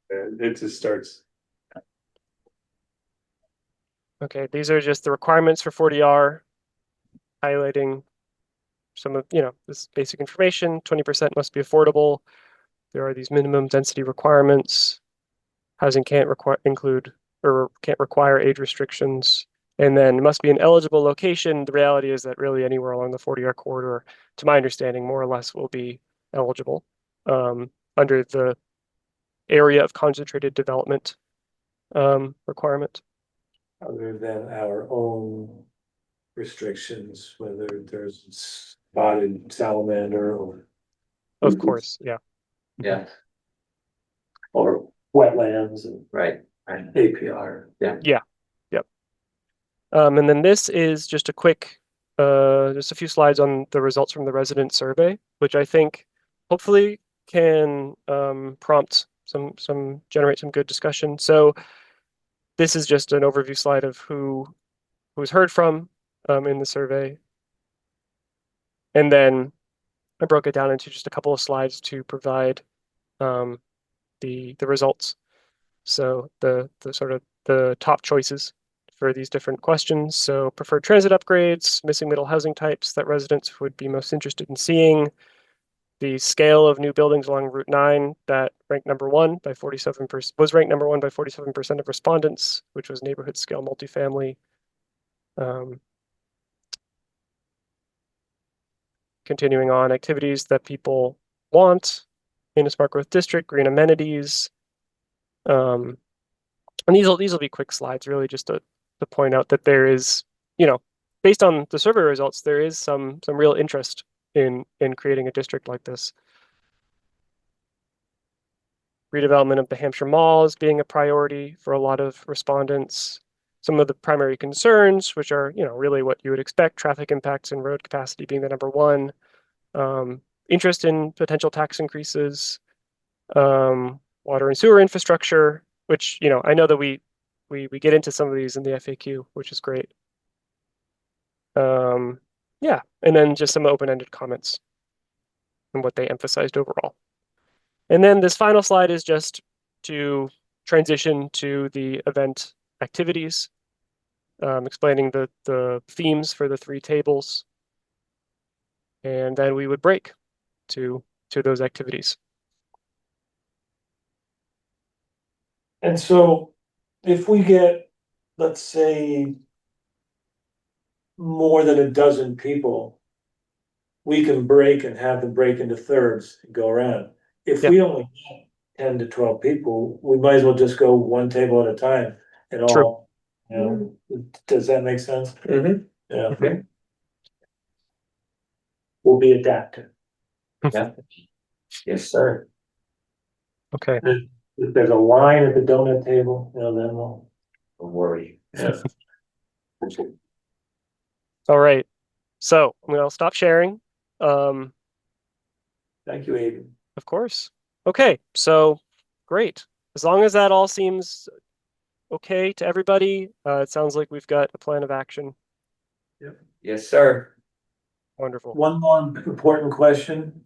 It just starts. Okay, these are just the requirements for 40R, highlighting some of, this basic information. 20% must be affordable. There are these minimum density requirements. Housing can't require age restrictions. And then must be an eligible location. The reality is that really anywhere along the 40R corridor, to my understanding, more or less will be eligible under the area of concentrated development requirement. Other than our own restrictions, whether there's spotted salamander Of course, yeah. yeah, or wetlands right, and APR. And then this is just a quick, just a few slides on the results from the resident survey, which I think hopefully can prompt generate some good discussion. So this is just an overview slide of who's heard from in the survey. And then I broke it down into just a couple of slides to provide the results. So the sort of the top choices for these different questions. So preferred transit upgrades, missing middle housing types that residents would be most interested in seeing, the scale of new buildings along Route 9 that ranked number one by 47%, was ranked number one by 47% of respondents, which was neighborhood scale multifamily. Continuing on, activities that people want in a smart growth district, green amenities. And these will be quick slides, really just to point out that there is, based on the survey results, there is some real interest in creating a district like this. Redevelopment of the Hampshire Mall is being a priority for a lot of respondents. Some of the primary concerns, which are, really what you would expect, traffic impacts and road capacity being the number one. Interest in potential tax increases, water and sewer infrastructure, which, I know that we get into some of these in the FAQ, which is great. Yeah, and then just some open-ended comments and what they emphasized overall. And then this final slide is just to transition to the event activities, explaining the themes for the three tables. And then we would break to those activities. And so if we get, let's say, more than a dozen people, we can break and have them break into thirds and go around. If we only get 10 to 12 people, we might as well just go one table at a time and True. all, does that make sense? Mhm. Yeah. Okay. We'll be adaptive. Yeah. Yes, sir. Okay. If there's a line at the donut table, then we'll. Don't worry. Yeah. All right. So I'm gonna stop sharing. Thank you, Aiden. Of course. Okay, so great. As long as that all seems okay to everybody, it sounds like we've got a plan of action. Yes, sir. Wonderful. One more important question.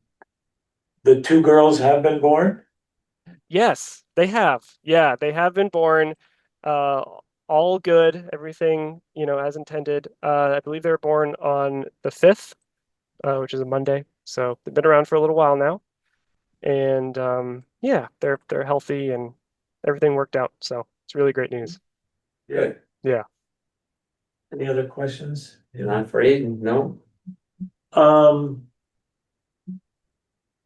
The two girls have been born? Yes, they have. Yeah, they have been born. All good. Everything, as intended. I believe they were born on the 5th, which is a Monday. So they've been around for a little while now. And yeah, they're healthy and everything worked out. So it's really great news. Good. Yeah. Any other questions? Not for Aiden, no?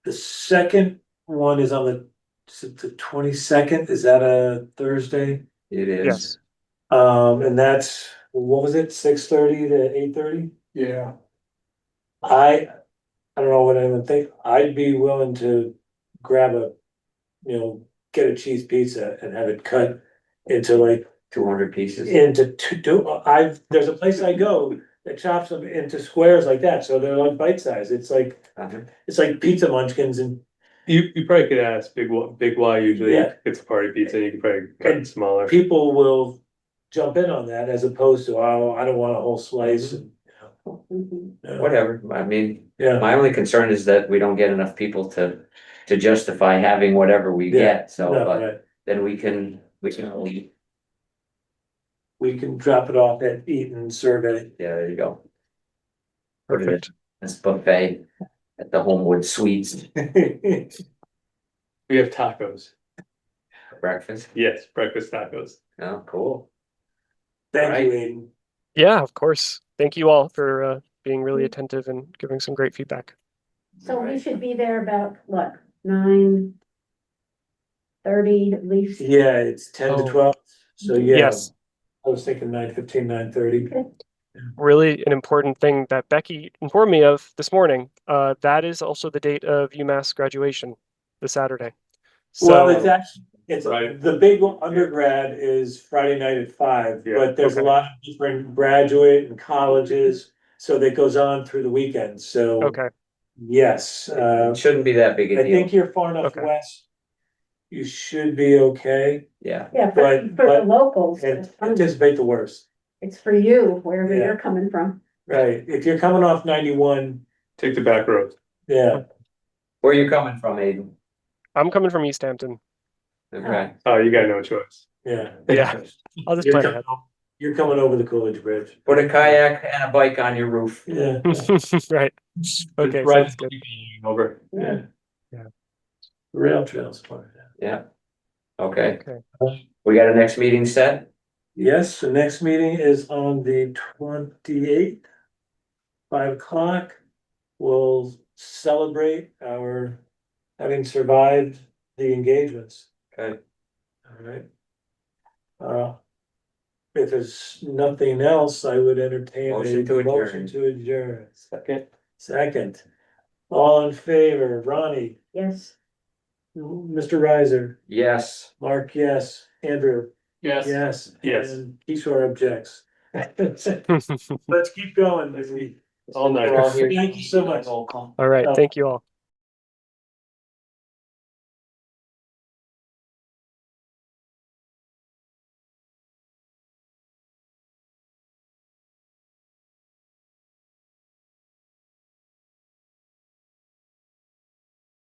The second one is on the 22nd. Is that a Thursday? It is. Yes. And that's, what was it, 6:30 to 8:30? Yeah. I don't know what anyone think, I'd be willing to grab a, get a cheese pizza and have it cut into like, 200 pieces. into there's a place I go that chops them into squares like that, so they're like bite size, it's like pizza munchkins and. You probably could ask Big Y usually Yeah. gets a party pizza, you could probably cut And it smaller. People will jump in on that as opposed to, oh, I don't want a whole slice and. Whatever, I mean, Yeah, my only concern is that we don't get enough people to justify having whatever we yeah, get, so, no, but right. then we can leave. We can drop it off at Eaton Survey. Yeah, there you go. Put it in Perfect. this buffet at the Homewood Suites We have tacos. for breakfast. Yes, breakfast tacos. Oh, cool. Thank you, Aiden. Yeah, of course. Thank you all for being really attentive and giving some great feedback. So we should be there about what, 9:30 at least? Yeah, it's 10 to Oh. 12, so yeah. Yes. I was thinking 9:15, 9:30. Really an important thing that Becky informed me of this morning. That is also the date of UMass graduation, the Saturday. Well, So it's actually, it's, Right. the big undergrad is Friday night at 5, Yeah, but there's a okay. lot of different graduate and colleges. So that goes on through the weekend, so. okay, Yes, It shouldn't be that big a I think deal, you're far enough Okay. west. You should be okay, yeah. Yeah, But- for the but- locals, and it's fun. anticipate the worst. It's for you, wherever Yeah. you're coming from. Right, if you're coming off 91, Take the back road. yeah, Where are you coming from, Aiden? I'm coming from East Hampton. Okay, Oh, you got no choice. yeah. Yeah. I'll just You're plan coming, ahead. you're coming over the Coolidge Bridge. put a kayak and a bike on your roof. Yeah, Right. Okay, Right, sounds good. over. yeah. Yeah. Rail trails part of that. Yeah. Okay, Okay. we got a next meeting set? Yes, the next meeting is on the 28th, 5 o'clock. We'll celebrate our having survived the engagements. Okay. All right. If there's nothing else, I would entertain Motion a to adjourn. motion to adjourn. Second. Second. All in favor, Ronnie, Yes. Mr. Riser, Yes. Mark, yes, Andrew, Yes. yes. Yes. And Kishore objects. Let's keep going. All night. We're all here. Thank you so much. All right, thank you all.